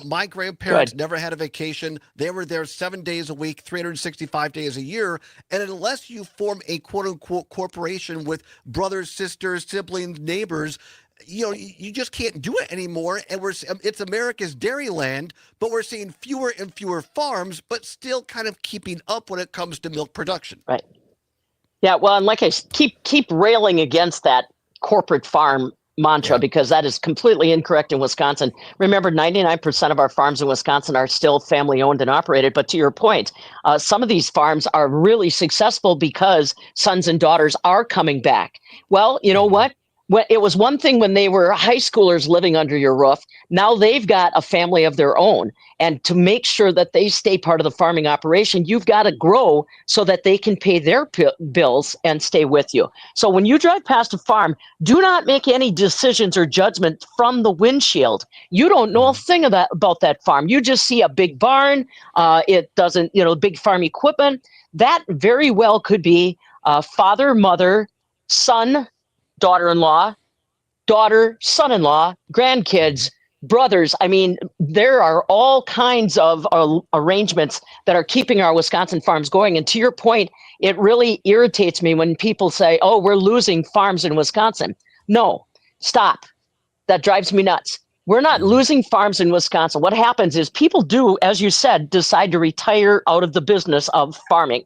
my grandparents never had a vacation. They were there 7 days a week, 365 days a year. And unless you form a quote unquote corporation with brothers, sisters, siblings, neighbors, you just can't do it anymore. And it's America's dairy land, but we're seeing fewer and fewer farms, but still kind of keeping up when it comes to milk production. Right. Yeah. Well, and like I keep railing against that corporate farm mantra, because that is completely incorrect in Wisconsin. Remember, 99% of our farms in Wisconsin are still family owned and operated. But to your point, some of these farms are really successful because sons and daughters are coming back. Well, you know what? It was one thing when they were high schoolers living under your roof. Now they've got a family of their own. And to make sure that they stay part of the farming operation, you've got to grow so that they can pay their bills and stay with you. So when you drive past a farm, do not make any decisions or judgment from the windshield. You don't know a thing about that farm. You just see a big barn. It doesn't, big farm equipment. That very well could be father, mother, son, daughter-in-law, daughter, son-in-law, grandkids, brothers. I mean, there are all kinds of arrangements that are keeping our Wisconsin farms going. And to your point, it really irritates me when people say, oh, we're losing farms in Wisconsin. No, stop. That drives me nuts. We're not losing farms in Wisconsin. What happens is people do, as you said, decide to retire out of the business of farming.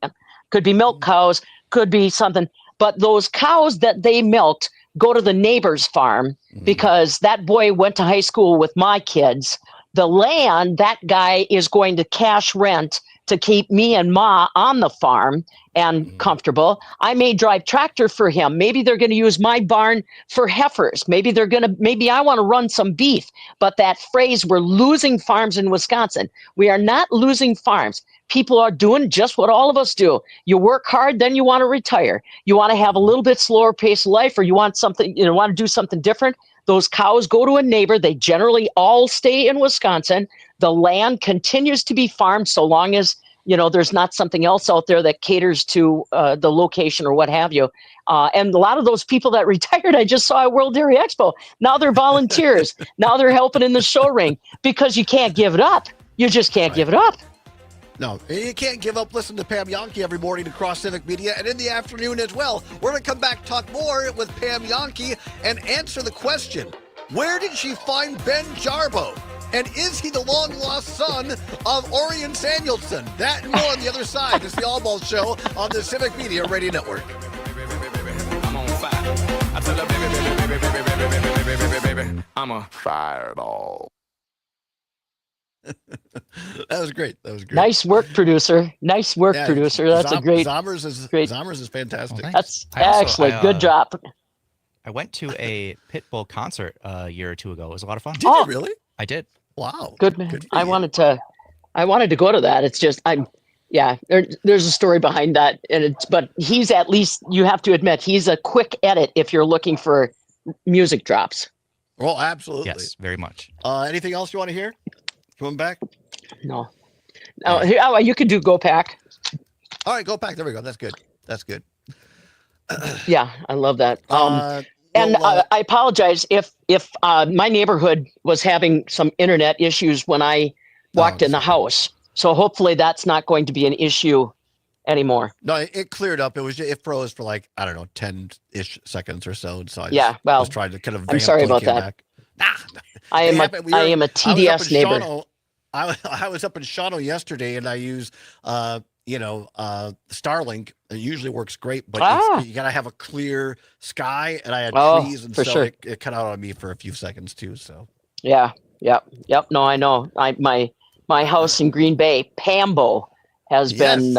Could be milk cows, could be something. But those cows that they milked go to the neighbor's farm because that boy went to high school with my kids. The land, that guy is going to cash rent to keep me and Ma on the farm and comfortable. I may drive tractor for him. Maybe they're going to use my barn for heifers. Maybe I want to run some beef. But that phrase, we're losing farms in Wisconsin. We are not losing farms. People are doing just what all of us do. You work hard, then you want to retire. You want to have a little bit slower pace of life, or you want to do something different. Those cows go to a neighbor. They generally all stay in Wisconsin. The land continues to be farmed so long as there's not something else out there that caters to the location or what have you. And a lot of those people that retired, I just saw at World Dairy Expo. Now they're volunteers. Now they're helping in the show ring because you can't give it up. You just can't give it up. No, you can't give up. Listen to Pam Yonke every morning across Civic Media and in the afternoon as well. We're going to come back, talk more with Pam Yonke, and answer the question, where did she find Ben Jarbo? And is he the long-lost son of Orion Samuelson? That and more on the other side. It's the Allbaugh Show on the Civic Media Radio Network. I'm on fire. I tell her, baby, I'm a fireball. That was great. Nice work, producer. Nice work, producer. That's a great. Zommers is fantastic. Well, that's excellent. Good job. I went to a Pitbull concert a year or two ago. It was a lot of fun. Did you really? I did. Wow. Good man. I wanted to go to that. It's just there's a story behind that, but he's, at least you have to admit, he's a quick edit if you're looking for music drops. Well, absolutely. Yes, very much. Anything else you want to hear? Coming back? No. Oh, you could do Go Pack. All right, Go Pack. There we go. That's good. Yeah, I love that. I apologize if my neighborhood was having some internet issues when I walked in the house. So hopefully that's not going to be an issue anymore. No, it cleared up. It froze for 10-ish seconds or so. And so I was trying to kind of I'm sorry about that. back. I am a TDS neighbor. I was up in Shawano yesterday, and I use, Starlink. It usually works great, but you gotta have a clear sky, and I had trees, and so it cut out on me for a few seconds too. So yeah, yep. No, I know. My house in Green Bay, Pambo, has been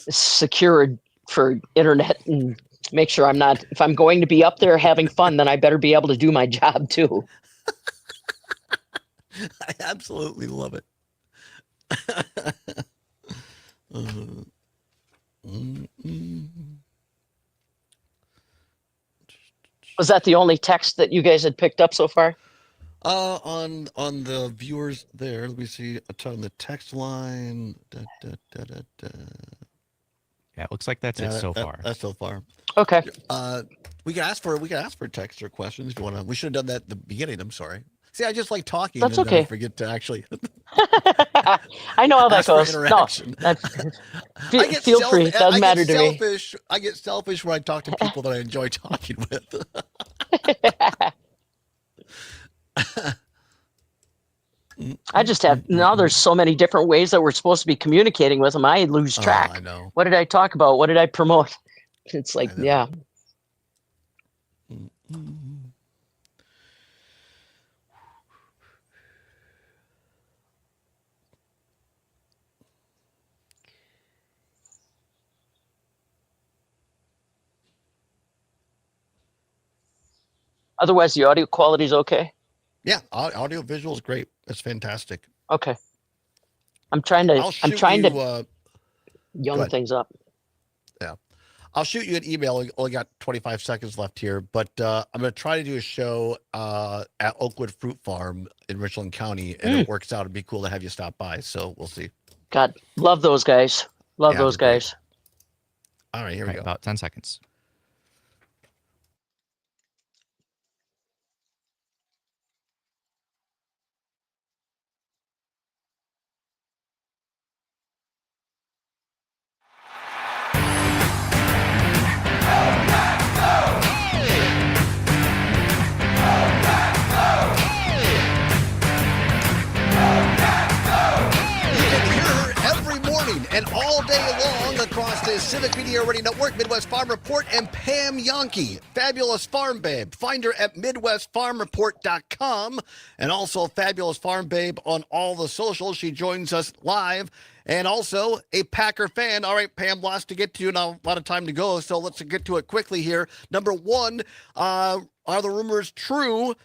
secured for internet, and make sure I'm not. If I'm going to be up there having fun, then I better be able to do my job too. I absolutely love it. Was that the only text that you guys had picked up so far? On the viewers there, let me see. On the text line. Yeah, it looks like that's it so far. That's so far. Okay. We can ask for text or questions if you want to. We should have done that at the beginning. I'm sorry. See, I just like talking. That's and okay. I forget to actually. I know how that goes. No, feel free. It doesn't matter to me. I get selfish when I talk to people that I enjoy talking with. I just have now. There's so many different ways that we're supposed to be communicating with them. I lose track. I know. What did I talk about? What did I promote? It's like, yeah. Otherwise, the audio quality is okay. Yeah, audio visual is great. That's fantastic. Okay. I'm trying to young things up. Yeah. I'll shoot you an email. We only got 25 seconds left here, but I'm going to try to do a show at Oakwood Fruit Farm in Richland County, and it works out. It'd be cool to have you stop by, so we'll see. God, love those guys. Love those guys. All right, here we go. About 10 seconds. And all day long across the Civic Media Radio Network, Midwest Farm Report, and Pam Yonke, fabulous farm babe. Find her at MidwestFarmReport.com, and also fabulous farm babe on all the socials. She joins us live, and also a Packer fan. All right, Pam, lots to get to, and a lot of time to go, so let's get to it quickly here. Number one, are the rumors true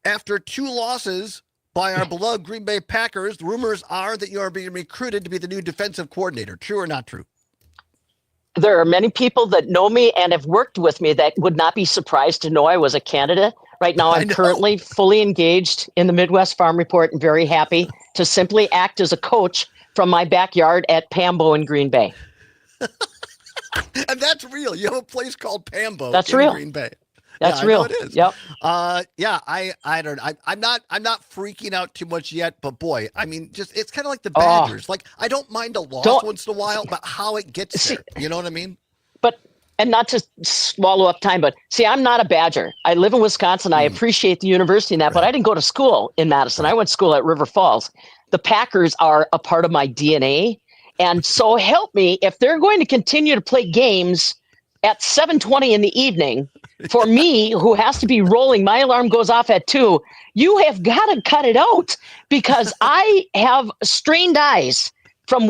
after 2 losses by our beloved Green Bay Packers? The rumors are that you are being recruited to be the new defensive coordinator. True or not true? There are many people that know me and have worked with me that would not be surprised to know I was a candidate. Right now, I'm currently fully engaged in the Midwest Farm Report and very happy to simply act as a coach from my backyard at Pambo in Green Bay. And that's real. You have a place called Pambo in real. Green Bay. That's real. It is. Yep. I don't. I'm not freaking out too much yet. But boy, I mean, just it's kind of like the Badgers. Like I don't mind a loss once in a while, but how it gets there. You know what I mean? And not to swallow up time, but see, I'm not a Badger. I live in Wisconsin. I appreciate the university and that, but I didn't go to school in Madison. I went to school at River Falls. The Packers are a part of my DNA, and so help me if they're going to continue to play games at 7:20 in the evening. For me, who has to be rolling, my alarm goes off at 2. You have got to cut it out because I have strained eyes from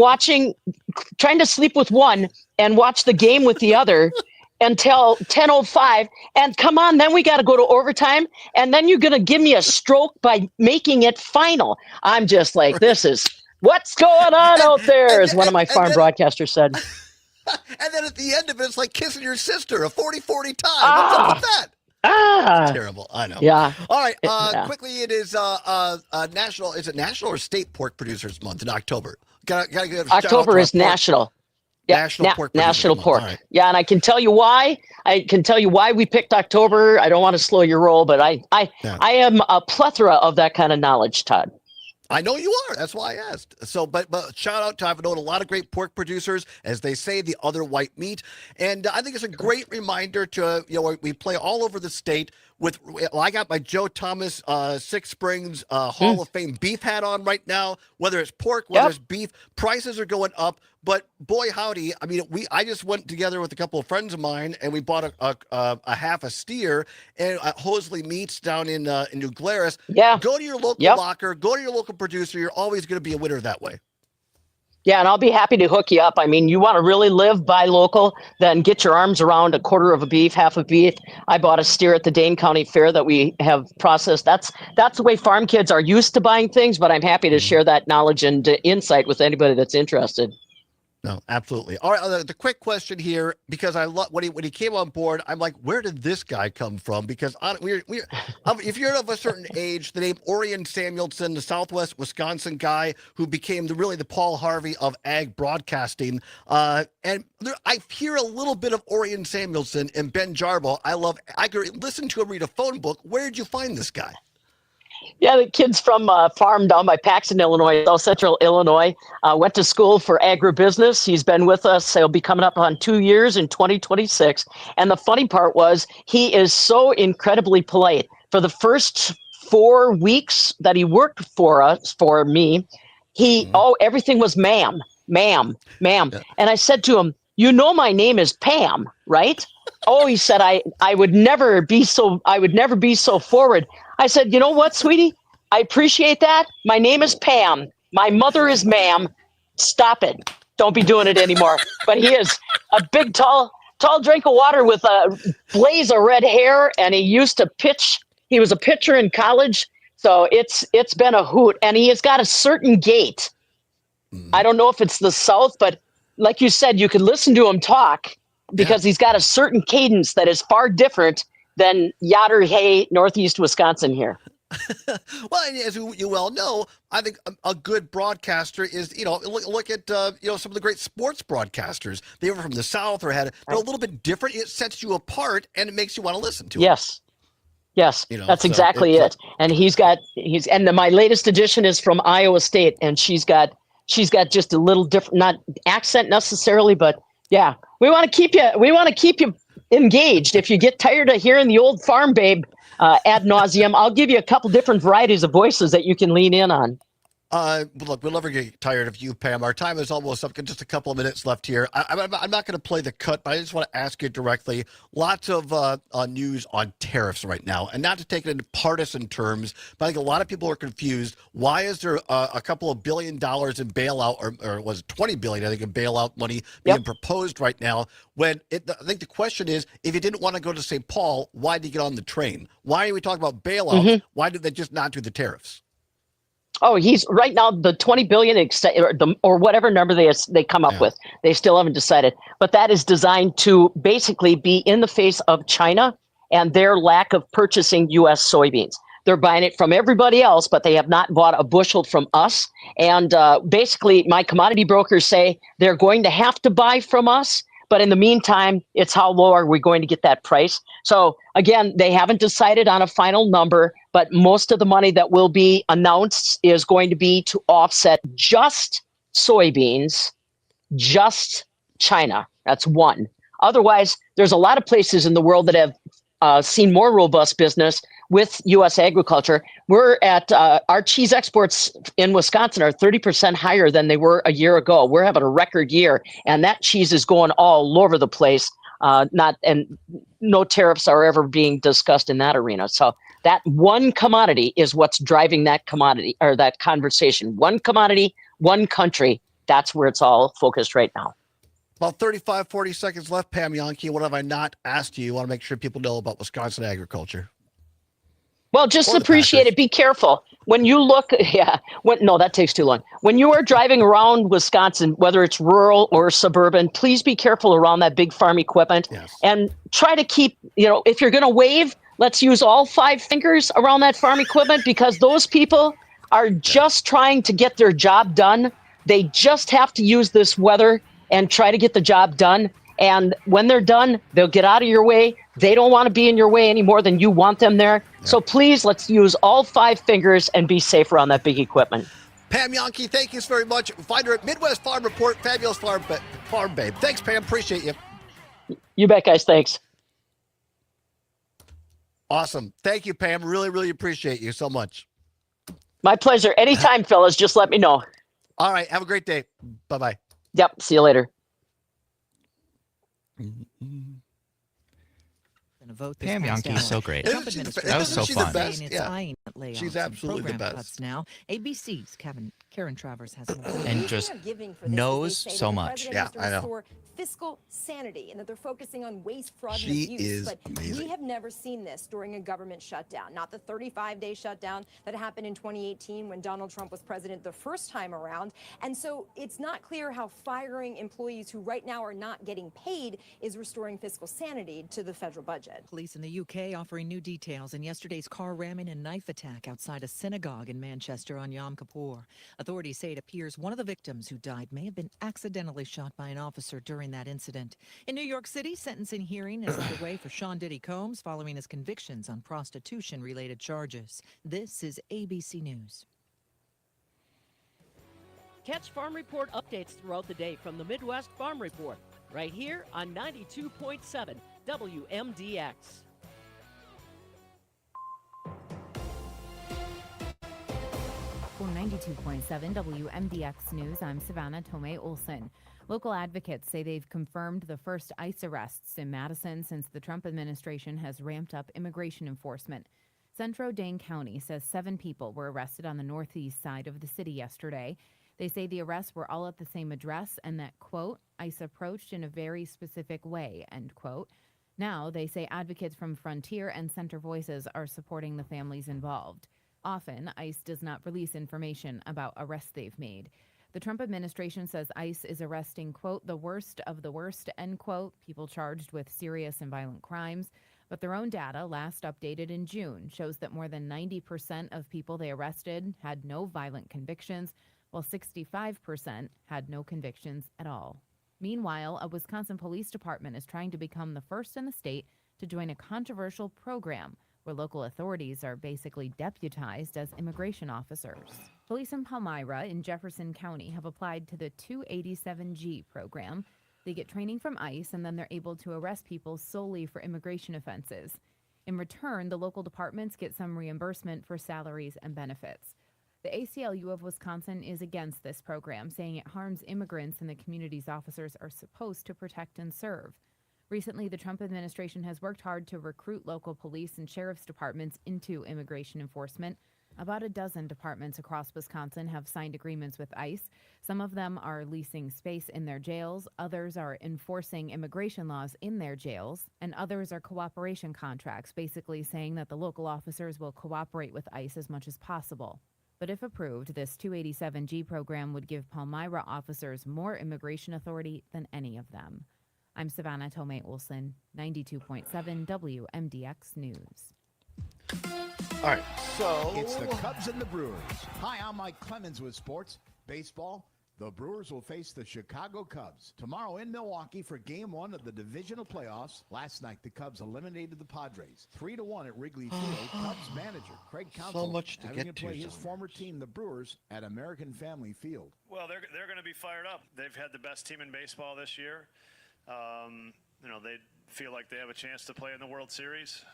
trying to sleep with one and watch the game with the other until 10:05. And come on, then we got to go to overtime. And then you're going to give me a stroke by making it final. I'm just like, this is what's going on out there, as one of my farm broadcasters said. And then at the end of it, it's like kissing your sister, a 40-40 tie. What's up with that? It's terrible. I know. Yeah. All right. Quickly, it is national. Is it National or State Pork Producers Month in October? Gotta give a October is national. Yeah, National Pork. National Pork. Right. Yeah, and I can tell you why. We picked October. I don't want to slow your roll, but I am a plethora of that kind of knowledge, Todd. I know you are. That's why I asked. So, but shout out to, I've known a lot of great pork producers, as they say, the other white meat. And I think it's a great reminder to, we play all over the state with, I got my Joe Thomas Six Springs Hall of Fame beef hat on right now, whether it's pork, whether it's beef, prices are going up. But boy, howdy, I mean, I just went together with a couple of friends of mine, and we bought a half a steer and Hosley Meats down in New Glarus. Yeah. Go to your local locker, go to your local producer. You're always going to be a winner that way. Yeah, and I'll be happy to hook you up. I mean, you want to really live buy local, then get your arms around a quarter of a beef, half a beef. I bought a steer at the Dane County Fair that we have processed. That's the way farm kids are used to buying things, but I'm happy to share that knowledge and insight with anybody that's interested. No, absolutely. All right, the quick question here, because I love when he came on board, I'm like, where did this guy come from? Because if you're of a certain age, the name Orion Samuelson, the Southwest Wisconsin guy who became really the Paul Harvey of ag broadcasting, I hear a little bit of Orion Samuelson and Ben Jarbo. I could listen to him read a phone book. Where did you find this guy? Yeah, the kid's from a farm down by Paxton, Illinois, South Central Illinois. Went to school for agribusiness. He's been with us. He'll be coming up on 2 years in 2026. And the funny part was he is so incredibly polite. For the first 4 weeks that he worked for me, everything was ma'am. Yeah. And I said to him, my name is Pam, right? He said, I would never be so forward. I said, you know what, sweetie? I appreciate that. My name is Pam. My mother is ma'am. Stop it. Don't be doing it anymore. But he is a big, tall drink of water with a blaze of red hair, and he used to pitch. He was a pitcher in college, so it's been a hoot. And he has got a certain gait. I don't know if it's the South, but like you said, you can listen to him talk because he's got a certain cadence that is far different than Yotter Hay, Northeast Wisconsin here. Well, and as you well know, I think a good broadcaster is, look at, some of the great sports broadcasters. They were from the South or they're a little bit different. It sets you apart and it makes you want to listen to it. Yes, that's exactly it. And my latest edition is from Iowa State, and she's got just a little different, not accent necessarily, but yeah, we want to keep you engaged. If you get tired of hearing the old farm babe ad nauseum, I'll give you a couple different varieties of voices that you can lean in on. Look, we'll never get tired of you, Pam. Our time is almost up. Just a couple of minutes left here. I'm not going to play the cut, but I just want to ask you directly. Lots of news on tariffs right now, and not to take it into partisan terms, but I think a lot of people are confused. Why is there a couple of $1 billion in bailout, or was it $20 billion, I think, in bailout money being proposed right now? I think the question is, if you didn't want to go to St. Paul, why did you get on the train? Why are we talking about bailouts? Why did they just not do the tariffs? He's right now the 20 billion or whatever number they come up with. They still haven't decided, but that is designed to basically be in the face of China and their lack of purchasing U.S. soybeans. They're buying it from everybody else, but they have not bought a bushel from us. And basically, my commodity brokers say they're going to have to buy from us. But in the meantime, it's how low are we going to get that price? So again, they haven't decided on a final number, but most of the money that will be announced is going to be to offset just soybeans, just China. That's one. Otherwise, there's a lot of places in the world that have seen more robust business with U.S. agriculture. We're at our cheese exports in Wisconsin are 30% higher than they were a year ago. We're having a record year, and that cheese is going all over the place. And no tariffs are ever being discussed in that arena. So that one commodity is what's driving that commodity or that conversation. One commodity, one country. That's where it's all focused right now. About 35, 40 seconds left, Pam Jahnke. What have I not asked you? I want to make sure people know about Wisconsin agriculture. Well, just appreciate it. Be careful. When you look, no, that takes too long. When you are driving around Wisconsin, whether it's rural or suburban, please be careful around that big farm equipment. And try to keep, if you're going to wave, let's use all 5 fingers around that farm equipment, because those people are just trying to get their job done. They just have to use this weather and try to get the job done. And when they're done, they'll get out of your way. They don't want to be in your way any more than you want them there. So please, let's use all 5 fingers and be safe around that big equipment. Pam Yonke, thank you very much. Find her at Midwest Farm Report, fabulous farm babe. Thanks, Pam. Appreciate you. You bet, guys. Thanks. Awesome. Thank you, Pam. Really, really appreciate you so much. My pleasure. Anytime, fellas, just let me know. All right. Have a great day. Bye-bye. Yep. See you later. Pam Yonke is so great. Trump Isn't she the administration best? That was so Isn't she the fun. best? saying it's Yeah. eyeing layoffs She's and absolutely the program best. cuts now. ABC's Karen Travers has more. And just knows so much. Yeah, I know. Restore fiscal sanity and that they're focusing on waste, fraud, She and abuse. is But amazing. we have never seen this during a government shutdown. Not the 35-day shutdown that happened in 2018 when Donald Trump was president the first time around. And so it's not clear how firing employees who right now are not getting paid is restoring fiscal sanity to the federal budget. Police in the UK offering new details in yesterday's car ramming and knife attack outside a synagogue in Manchester on Yom Kippur. Authorities say it appears one of the victims who died may have been accidentally shot by an officer during that incident. In New York City, sentencing hearing is underway for Sean Diddy Combs following his convictions on prostitution-related charges. This is ABC News. Catch Farm Report updates throughout the day from the Midwest Farm Report, right here on 92.7 WMDX. For 92.7 WMDX News, I'm Savannah Tomei Olson. Local advocates say they've confirmed the first ICE arrests in Madison since the Trump administration has ramped up immigration enforcement. Centro Dane County says 7 people were arrested on the northeast side of the city yesterday. They say the arrests were all at the same address and that, quote, ICE approached in a very specific way, end quote. Now, they say advocates from Frontier and Center Voices are supporting the families involved. Often, ICE does not release information about arrests they've made. The Trump administration says ICE is arresting, quote, the worst of the worst, end quote, people charged with serious and violent crimes. But their own data, last updated in June, shows that more than 90% of people they arrested had no violent convictions, while 65% had no convictions at all. Meanwhile, a Wisconsin police department is trying to become the first in the state to join a controversial program where local authorities are basically deputized as immigration officers. Police in Palmyra in Jefferson County have applied to the 287G program. They get training from ICE and then they're able to arrest people solely for immigration offenses. In return, the local departments get some reimbursement for salaries and benefits. The ACLU of Wisconsin is against this program, saying it harms immigrants and the communities officers are supposed to protect and serve. Recently, the Trump administration has worked hard to recruit local police and sheriff's departments into immigration enforcement. About a dozen departments across Wisconsin have signed agreements with ICE. Some of them are leasing space in their jails, others are enforcing immigration laws in their jails, and others are cooperation contracts, basically saying that the local officers will cooperate with ICE as much as possible. But if approved, this 287G program would give Palmyra officers more immigration authority than any of them. I'm Savannah Tomei Olson, 92.7 WMDX News. All right, so It's the Cubs and the Brewers. Hi, I'm Mike Clemens with sports. Baseball, the Brewers will face the Chicago Cubs tomorrow in Milwaukee for Game 1 of the divisional playoffs. Last night, the Cubs eliminated the Padres 3-1 at Wrigley Field. Cubs manager Craig Counsell much to having get to play to, his former team, the Brewers, at American Family Field. Well, they're going to be fired up. They've had the best team in baseball this year. They feel like they have a chance to play in the World Series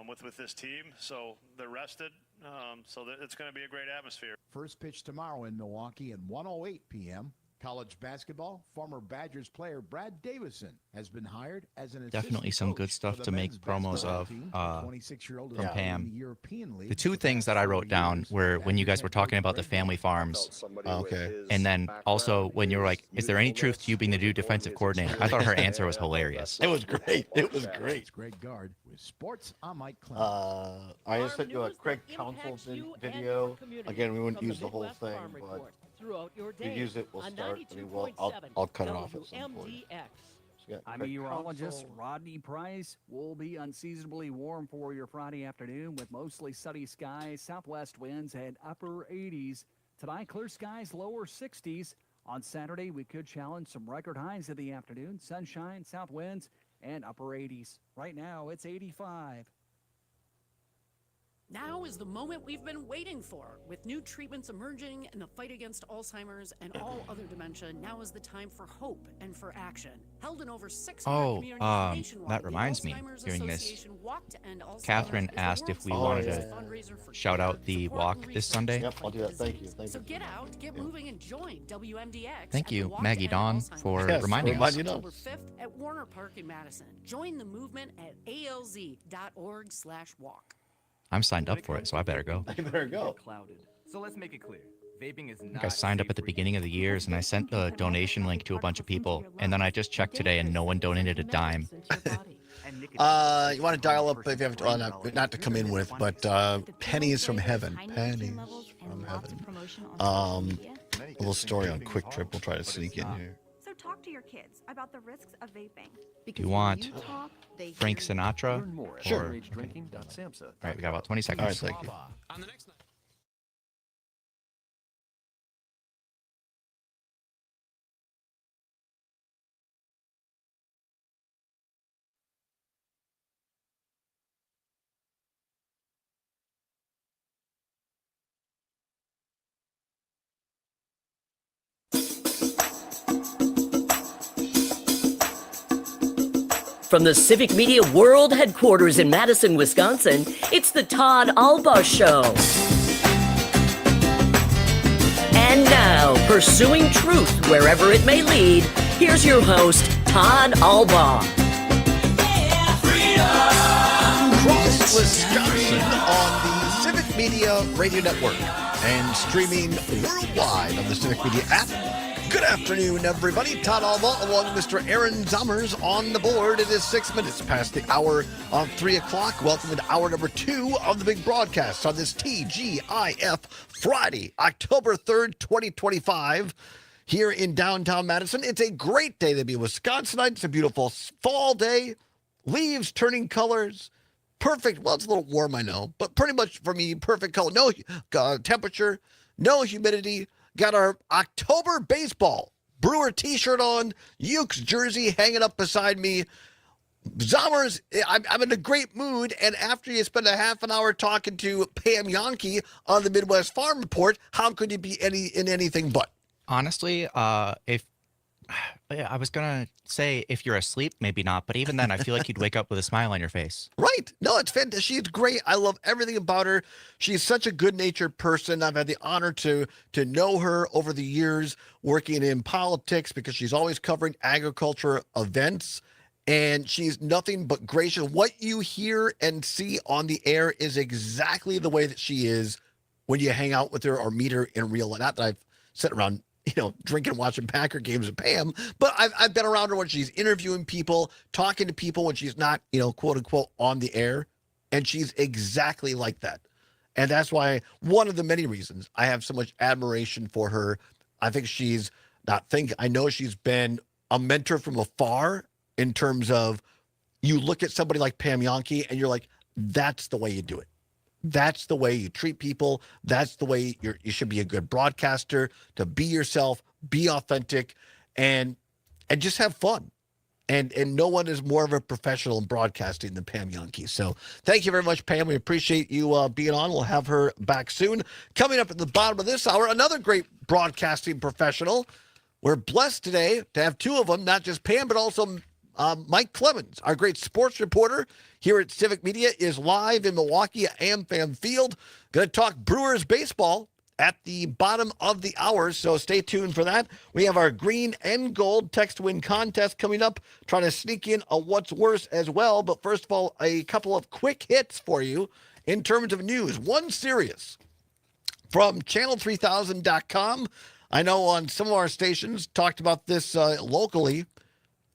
with this team, so they're rested. It's going to be a great atmosphere. First pitch tomorrow in Milwaukee at 1:08 p.m. College basketball, former Badgers player Brad Davison has been hired as an Definitely assistant some coach good stuff for the to make men's promos basketball of team. The 26-year-old from has been in Pam. the European League The two for things that I wrote down were when you guys were talking about the family farms. Okay. And then also when you were like, is there any truth to you being the new defensive coordinator? I thought her answer was hilarious. It was great. It was great. It's Greg Gard with sports. I'm Mike Clemens. I just sent you a Craig Counsell video. Again, we wouldn't use the whole thing, but if you use it, we'll start. I mean, I'll cut it off at some point. I'm meteorologist Rodney Price. Will be unseasonably warm for your Friday afternoon with mostly sunny skies, southwest winds, and upper 80s. Tonight, clear skies, lower 60s. On Saturday, we could challenge some record highs in the afternoon. Sunshine, south winds, and upper 80s. Right now, it's 85. Now is the moment we've been waiting for. With new treatments emerging in the fight against Alzheimer's and all other dementia, now is the time for hope and for action. Held in over 600 communities nationwide, that reminds me, the Alzheimer's hearing this, Association Walk to End Alzheimer's Catherine is the asked if world's we largest wanted to fundraiser for shout care, out the support, walk and this research Sunday. to Yep, I'll fight do that. Thank disease. you. So get out, get moving, and join WMDX. Thank at the you, Walk to Maggie End Dawn, Alzheimer's for Yes, reminding us. reminding us. October 5th at Warner Park in Madison. Join the movement at alz.org/walk. I'm signed up for it, so I better go. You better go. Clouded. So let's make it clear. Vaping is I think not I signed up at the beginning of the years, and I sent the donation link to a bunch of people, and then I just checked today, and no one donated a dime. You want to dial up if you have not to come in with, but pennies from heaven. Pennies from heaven. A little story on Quick Trip. We'll try to sneak in here. So talk to your kids about the risks of vaping. Do you want Frank Sinatra? Learn more at Or, underagedrinking.samsa. all right, we got about 20 seconds. All right, thank you. On the next night. From the Civic Media World Headquarters in Madison, Wisconsin, it's the Todd Allbaugh Show. And now, pursuing truth wherever it may lead, here's your host, Todd Allbaugh. Across Wisconsin on the Civic Media Radio Network and streaming worldwide on the Civic Media app. Good afternoon, everybody. Todd Allbaugh along with Mr. Aaron Zommers on the board. It is 6 minutes past the hour of 3 o'clock. Welcome to hour number 2 of the big broadcast on this TGIF Friday, October 3rd, 2025, here in downtown Madison. It's a great day to be a Wisconsinite. It's a beautiful fall day. Leaves turning colors. Perfect. Well, it's a little warm, I know, but pretty much for me, perfect color. No temperature, no humidity. Got our October baseball Brewer t-shirt on, Ukes jersey hanging up beside me. Zommers, I'm in a great mood, and after you spend a half an hour talking to Pam Yonke on the Midwest Farm Report, how could you be anything but? Honestly, if I was gonna say if you're asleep, maybe not, but even then, I feel like you'd wake up with a smile on your face. Right. No, it's fantastic. She's great. I love everything about her. She's such a good-natured person. I've had the honor to know her over the years working in politics because she's always covering agriculture events, and she's nothing but gracious. What you hear and see on the air is exactly the way that she is when you hang out with her or meet her in real life. Not that I've sat around drinking, watching Packer games with Pam. But I've been around her when she's interviewing people, talking to people when she's not, quote unquote, on the air. And she's exactly like that. And that's why one of the many reasons I have so much admiration for her. I know she's been a mentor from afar in terms of you look at somebody like Pam Yonke and you're like, that's the way you do it. That's the way you treat people. That's the way you should be a good broadcaster, to be yourself, be authentic, and just have fun. And no one is more of a professional in broadcasting than Pam Yonke. So thank you very much, Pam. We appreciate you being on. We'll have her back soon. Coming up at the bottom of this hour, another great broadcasting professional. We're blessed today to have two of them, not just Pam, but also Mike Clemens, our great sports reporter here at Civic Media, is live in Milwaukee at AmFam Field. Going to talk Brewers baseball at the bottom of the hour, so stay tuned for that. We have our green and gold text win contest coming up, trying to sneak in a what's worse as well. But first of all, a couple of quick hits for you in terms of news. One serious from channel3000.com. I know on some of our stations talked about this locally,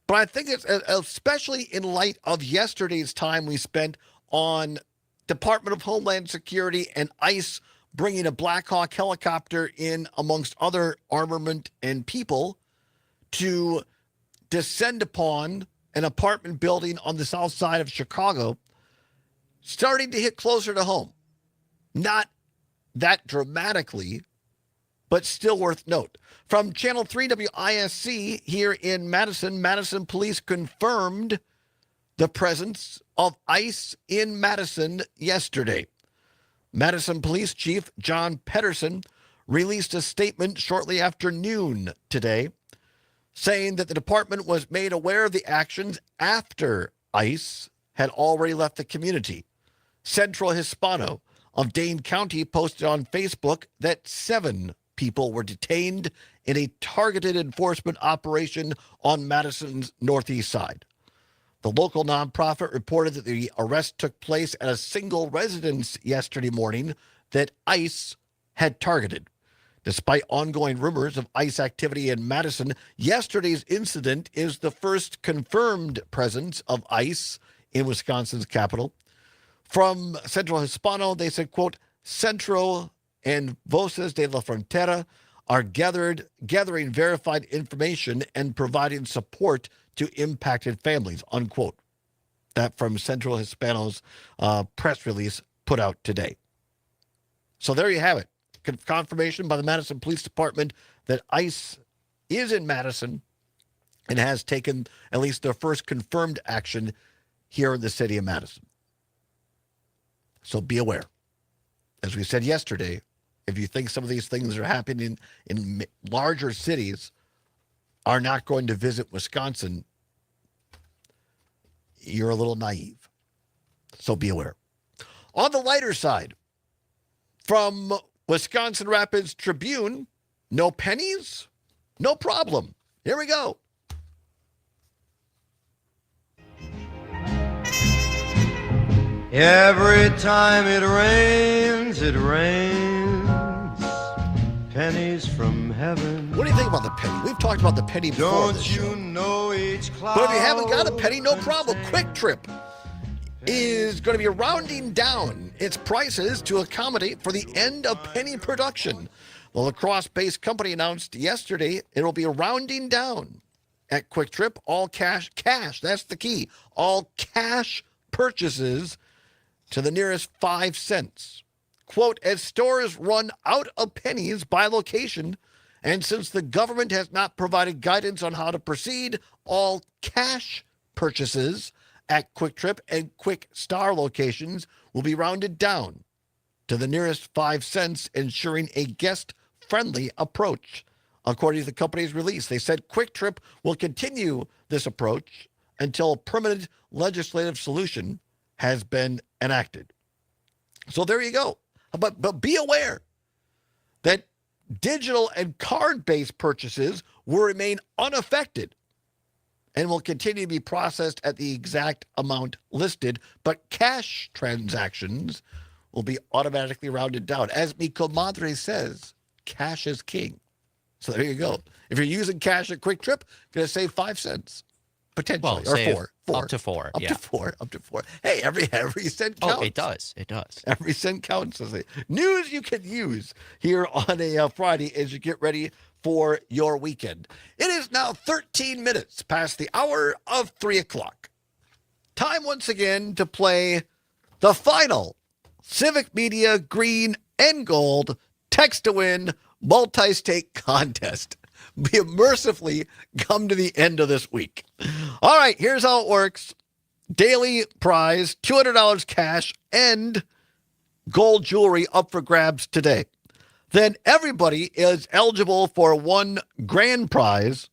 but I think it's especially in light of yesterday's time we spent on Department of Homeland Security and ICE bringing a Black Hawk helicopter in amongst other armament and people to descend upon an apartment building on the south side of Chicago, starting to hit closer to home. Not that dramatically, but still worth note. From Channel 3 WISC here in Madison, Madison police confirmed the presence of ICE in Madison yesterday. Madison Police Chief John Pedersen released a statement shortly after noon today, saying that the department was made aware of the actions after ICE had already left the community. Central Hispano of Dane County posted on Facebook that 7 people were detained in a targeted enforcement operation on Madison's northeast side. The local nonprofit reported that the arrest took place at a single residence yesterday morning that ICE had targeted. Despite ongoing rumors of ICE activity in Madison, yesterday's incident is the first confirmed presence of ICE in Wisconsin's capital. From Central Hispano, they said, quote, Centro and Voces de la Frontera are gathering verified information and providing support to impacted families, unquote. That from Central Hispano's press release put out today. So there you have it. Confirmation by the Madison Police Department that ICE is in Madison and has taken at least their first confirmed action here in the city of Madison. So be aware. As we said yesterday, if you think some of these things are happening in larger cities, are not going to visit Wisconsin, you're a little naive. So be aware. On the lighter side, from Wisconsin Rapids Tribune, no pennies, no problem. Here we go. Every time it rains, pennies from heaven. What do you think about the penny? We've talked about the penny before. Don't you know each cloud? But if you haven't got a penny, no problem. Quick Trip is going to be rounding down its prices to accommodate for the end of penny production. The La Crosse-based company announced yesterday it will be rounding down at Quick Trip. All cash, that's the key. All cash purchases to the nearest 5 cents. Quote, as stores run out of pennies by location, and since the government has not provided guidance on how to proceed, all cash purchases at Quick Trip and Quick Star locations will be rounded down to the nearest 5 cents, ensuring a guest-friendly approach. According to the company's release, they said Quick Trip will continue this approach until a permanent legislative solution has been enacted. So there you go. But be aware that digital and card-based purchases will remain unaffected and will continue to be processed at the exact amount listed, but cash transactions will be automatically rounded down. As mi comadre says, cash is king. So there you go. If you're using cash at Quick Trip, you're going to save 5 cents. Potentially, Well, or four. Up to four. Up to four. Hey, every cent counts. Oh, it does. It does. Every cent counts. News you can use here on a Friday as you get ready for your weekend. It is now 13 minutes past the hour of 3 o'clock. Time once again to play the final Civic Media Green and Gold Text to Win multi-state contest. We have mercifully come to the end of this week. All right, here's how it works. Daily prize, $200 cash and gold jewelry up for grabs today. Then everybody is eligible for one grand prize,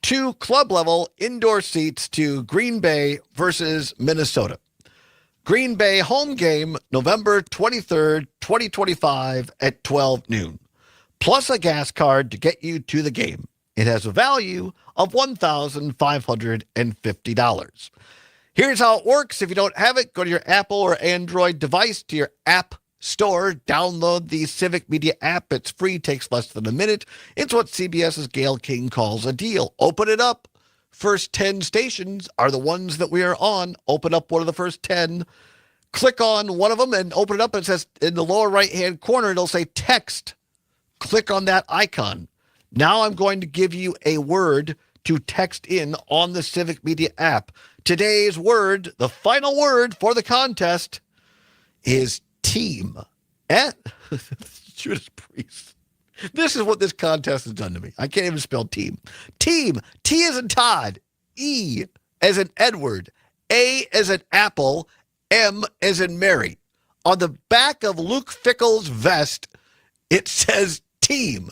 2 club-level indoor seats to Green Bay versus Minnesota. Green Bay home game, November 23rd, 2025 at 12 noon. Plus a gas card to get you to the game. It has a value of $1,550. Here's how it works. If you don't have it, go to your Apple or Android device, to your app store, download the Civic Media app. It's free, takes less than a minute. It's what CBS's Gail King calls a deal. Open it up. First 10 stations are the ones that we are on. Open up one of the first 10. Click on one of them and open it up. It says in the lower right-hand corner, it'll say text. Click on that icon. Now I'm going to give you a word to text in on the Civic Media app. Today's word, the final word for the contest, is team. Judas Priest. This is what this contest has done to me. I can't even spell team. Team. T as in Todd. E as in Edward. A as in Apple. M as in Mary. On the back of Luke Fickle's vest, it says team.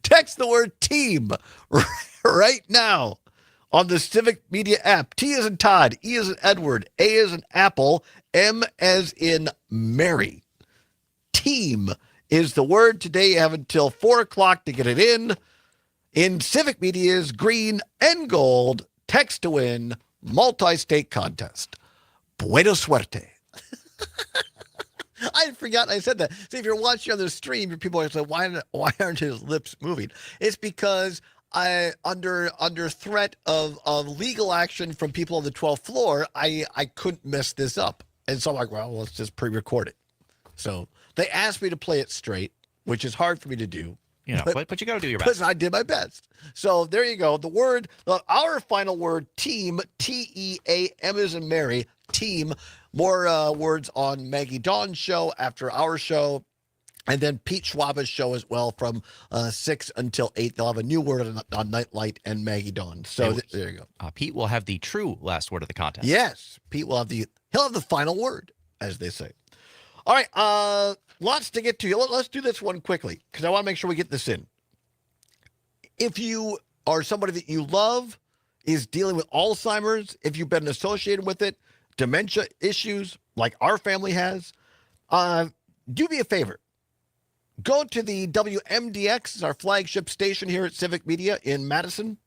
Text the word team right now on the Civic Media app. T as in Todd, E as in Edward, A as in Apple, M as in Mary. Team is the word today. You have until 4 o'clock to get it in Civic Media's green and gold text to win multi-state contest. Buena suerte. I forgot I said that. So if you're watching on the stream, your people are saying, why aren't his lips moving? It's because under threat of legal action from people on the 12th floor, I couldn't mess this up. And so I'm like, well, let's just pre-record it. So they asked me to play it straight, which is hard for me to do. You know, but you got to do your best. But I did my best. So there you go. The word, our final word, team, T-E-A-M as in Mary, team. More words on Maggie Dawn's show after our show. And then Pete Schwaba's show as well from 6 until 8. They'll have a new word on Nightlight and Maggie Dawn. So there you go. Pete will have the true last word of the contest. Yes. Pete will have he'll have the final word, as they say. All right. Lots to get to. Let's do this one quickly because I want to make sure we get this in. If you are somebody that you love is dealing with Alzheimer's, if you've been associated with it, dementia issues like our family has, do me a favor. Go to the WMDX, our flagship station here at Civic Media in Madison,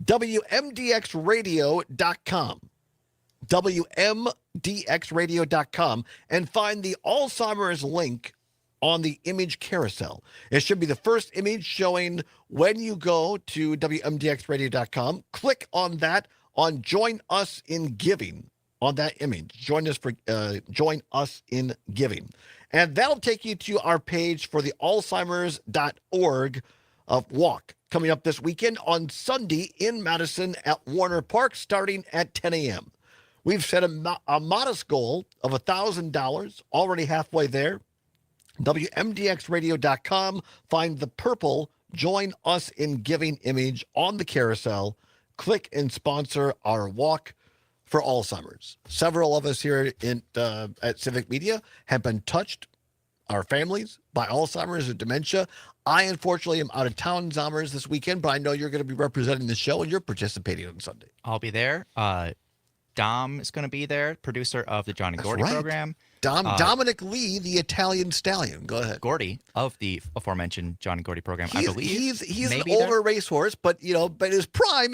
WMDXradio.com. WMDXradio.com and find the Alzheimer's link on the image carousel. It should be the first image showing when you go to WMDXradio.com. Click on that on Join Us in Giving on that image. Join us in giving. And that'll take you to our page for the Alzheimer's.org walk coming up this weekend on Sunday in Madison at Warner Park starting at 10 a.m. We've set a modest goal of $1,000, already halfway there. WMDXradio.com. Find the purple Join Us in Giving image on the carousel. Click and sponsor our walk for Alzheimer's. Several of us here at Civic Media have been touched, our families, by Alzheimer's or dementia. I, unfortunately, am out of town Alzheimer's this weekend, but I know you're going to be representing the show and you're participating on Sunday. I'll be there. Dom is going to be there, producer of the John and Gordy program. Dominic Lee, the Italian stallion. Go ahead. Gordy of the aforementioned John and Gordy program, I believe. He's an older racehorse, but but in his prime,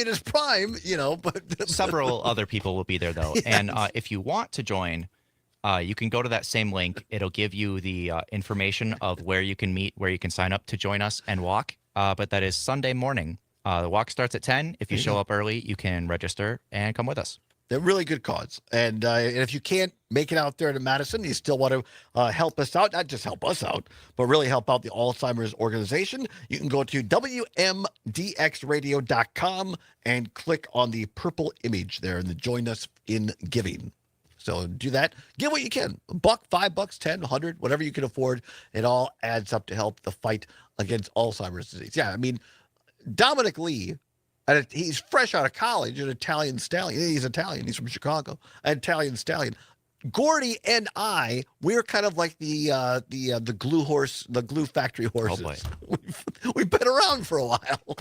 but several other people will be there though. Yes. And if you want to join, you can go to that same link. It'll give you the information of where you can meet, where you can sign up to join us and walk. But that is Sunday morning. The walk starts at 10. If you show up early, you can register and come with us. They're really good cause. And if you can't make it out there to Madison, you still want to help us out, not just help us out, but really help out the Alzheimer's organization, you can go to WMDXradio.com and click on the purple image there and the Join Us in Giving. So do that. Give what you can. $1, $5, $10, $100, whatever you can afford. It all adds up to help the fight against Alzheimer's disease. Yeah, I mean, Dominic Lee, and he's fresh out of college, an Italian stallion. He's Italian. He's from Chicago. An Italian stallion. Gordy and we're kind of like the glue horse, the glue factory horses. Oh boy. We've been around for a while.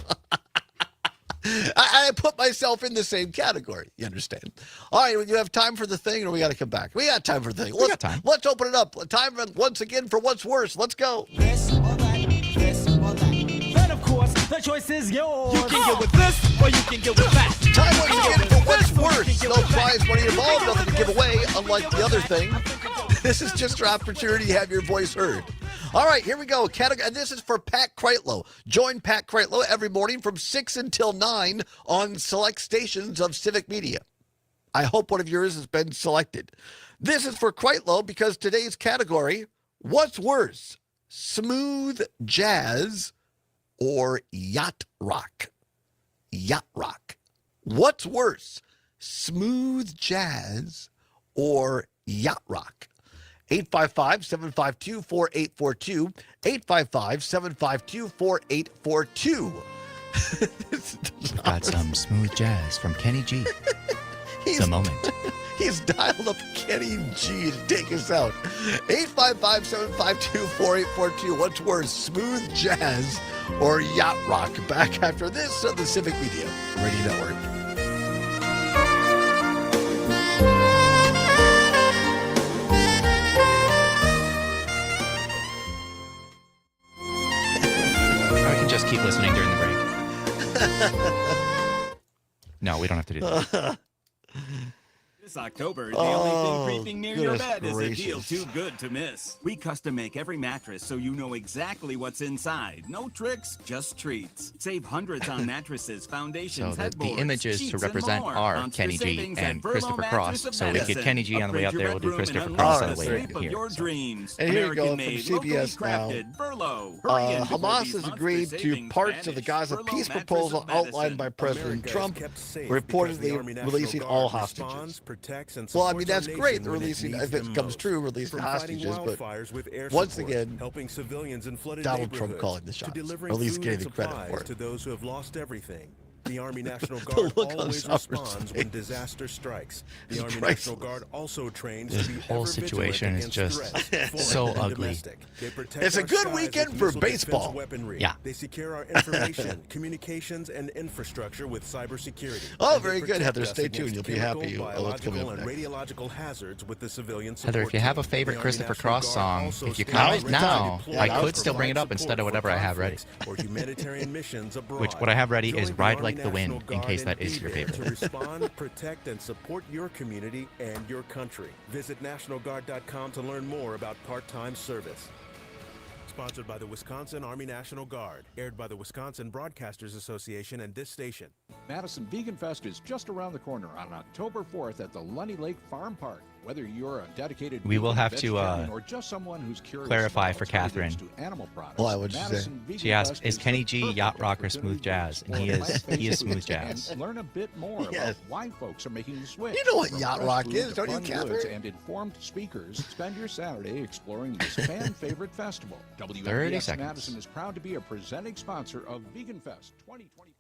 I put myself in the same category. You understand? All right, you have time for the thing, or we got to come back? We got time for the thing. We got time. Let's open it up. Time once again for what's worse. Let's go. This or that, this or that. And of course, the choice is yours. You can get with this, or you can get with that. Time once again for what's worse. No prize money involved, nothing to give away, unlike the other thing. This is just your opportunity to have your voice heard. All right, here we go. And this is for Pat Kreitlow. Join Pat Kreitlow every morning from 6 until 9 on select stations of Civic Media. I hope one of yours has been selected. This is for Kreitlow because today's category, what's worse, smooth jazz or yacht rock? Yacht rock. What's worse, smooth jazz or yacht rock? 855-752-4842. 855-752-4842. We've got some smooth jazz from Kenny G. The moment. He's dialed up Kenny G to take us out. 855-752-4842. What's worse, smooth jazz or yacht rock? Back after this on the Civic Media Radio Network. I can just keep listening during the break. No, we don't have to do that. This October, the only thing creeping near your bed is a deal too good to miss. We custom make every mattress so you know exactly what's inside. No tricks, just treats. Save hundreds on mattresses, foundations, So the headboards, images to sheets, represent and more. are Monster Kenny G savings at and Verbo Christopher Mattress Cross. of So we get Medicine. Kenny G on the way out Upgrade there. your We'll do bedroom and Christopher unlock Cross on the the way sleep of here. your dreams. And here we go from American-made, locally CBS now. crafted Furlough. Hurry in before Hamas these has monster agreed to savings parts of the vanish. Gaza Furlough peace Mattress proposal of Medicine. outlined by President Trump, reportedly releasing all hostages. Well, I mean, that's great. They're releasing, if it comes true, releasing hostages. But once again, helping civilians in flooded Donald Trump neighborhoods, calling the shots, to or delivering at least food getting and the credit supplies for it. to those who have lost everything. The Army National The Guard look on always Summer's responds when face. disaster strikes. The It's Army priceless. National Guard also trains This to be whole ever situation is vigilant just against threats, so foreign and ugly. domestic. They protect It's a our good skies weekend with for missile defense baseball. weaponry. Yeah. They secure our information, communications, and infrastructure with cybersecurity. Oh, And they very good, protect Heather. us Stay tuned. against You'll be chemical, happy. What's coming biological, up and next. radiological hazards with the civilian Heather, support if you have a team. favorite The Army Christopher National Cross Guard song, also if you stands comment ready now, to I deploy could still bring it up provide instead of support whatever for I have ready. conflicts or humanitarian missions abroad. Which what I have ready is Join the Ride Army Like the Wind, National in case Guard that is and your be there favorite. to respond, protect, and support your community and your country. Visit NationalGuard.com to learn more about part-time service. Sponsored by the Wisconsin Army National Guard. Aired by the Wisconsin Broadcasters Association and this station. Madison Vegan Fest is just around the corner on October 4th at the Lunny Lake Farm Park. Whether you're a dedicated We will vegan, have to, vegetarian, or just someone who's curious clarify about for alternatives Catherine. to animal products, Why, what'd she say? Madison Vegan She asked, Fest "Is the Kenny G perfect yacht rock or smooth opportunity jazz?" to And he explore is plant-based smooth foods jazz. and learn a bit more Yes. about why folks are making the switch. You know what From yacht fresh rock food is, to don't you, fun Catherine? goods and informed speakers. Spend your Saturday exploring this fan favorite festival. 30 WMDX seconds. Madison is proud to be a presenting sponsor of Vegan Fest 2025.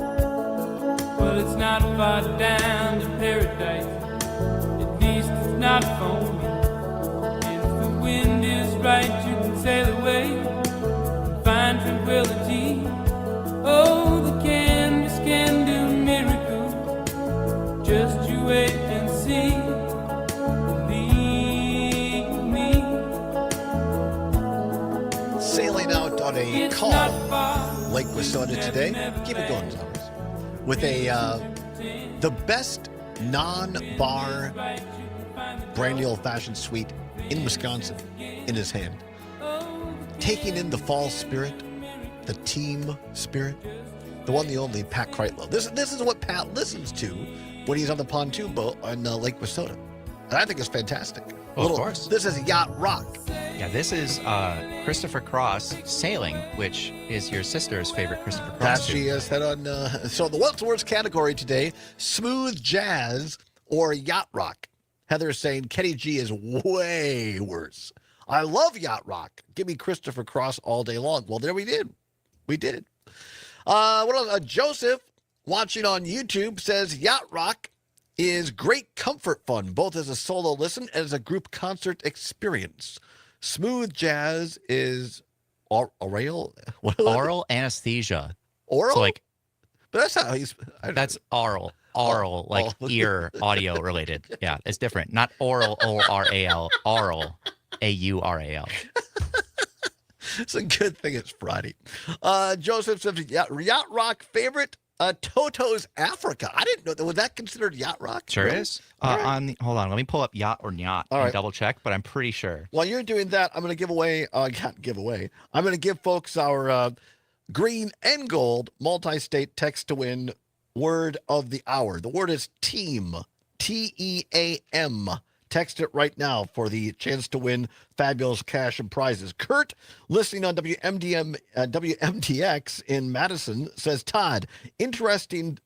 Well, it's not far down to paradise. At least it's not for me. And if the wind is right, you can sail away and find tranquility. Oh, the canvas can do miracles. Just you wait and see. Believe me. Sailing out on a It's calm not far. Lake Wissota today. Keep it going, Thomas. With the best non-bar brandy old-fashioned sweet in Wisconsin in his hand. Taking in the fall spirit, the team spirit, the one, the only Pat Kreitlow. This is what Pat listens to when he's on the pontoon boat on Lake Wissota. And I think it's fantastic. Well, of course. This is yacht rock. Yeah, this is Christopher Cross Sailing, which is your sister's favorite Christopher Cross That she tune. has said on. So the what's worse category today: smooth jazz or yacht rock. Heather is saying Kenny G is way worse. I love yacht rock. Give me Christopher Cross all day long. Well, there we did. We did it. What else? Joseph, watching on YouTube, says yacht rock is great comfort fun, both as a solo listen and as a group concert experience. Smooth jazz is oral anesthesia. Oral? So like, but that's how he's. That's oral, like ear audio related. Yeah, it's different. Not oral, O-R-A-L, oral, A-U-R-A-L. It's a good thing it's Friday. Joseph says, yacht rock favorite, Toto's Africa. I didn't know that. Was that considered yacht rock? Sure Really? is. Hold on, let me pull up yacht or yacht All and right. double check, but I'm pretty sure. While you're doing that, I'm going to give away, I'm going to give folks our green and gold multi-state text to win word of the hour. The word is team, T-E-A-M. Text it right now for the chance to win fabulous cash and prizes. Kurt, listening on WMDX in Madison, says, Todd, interesting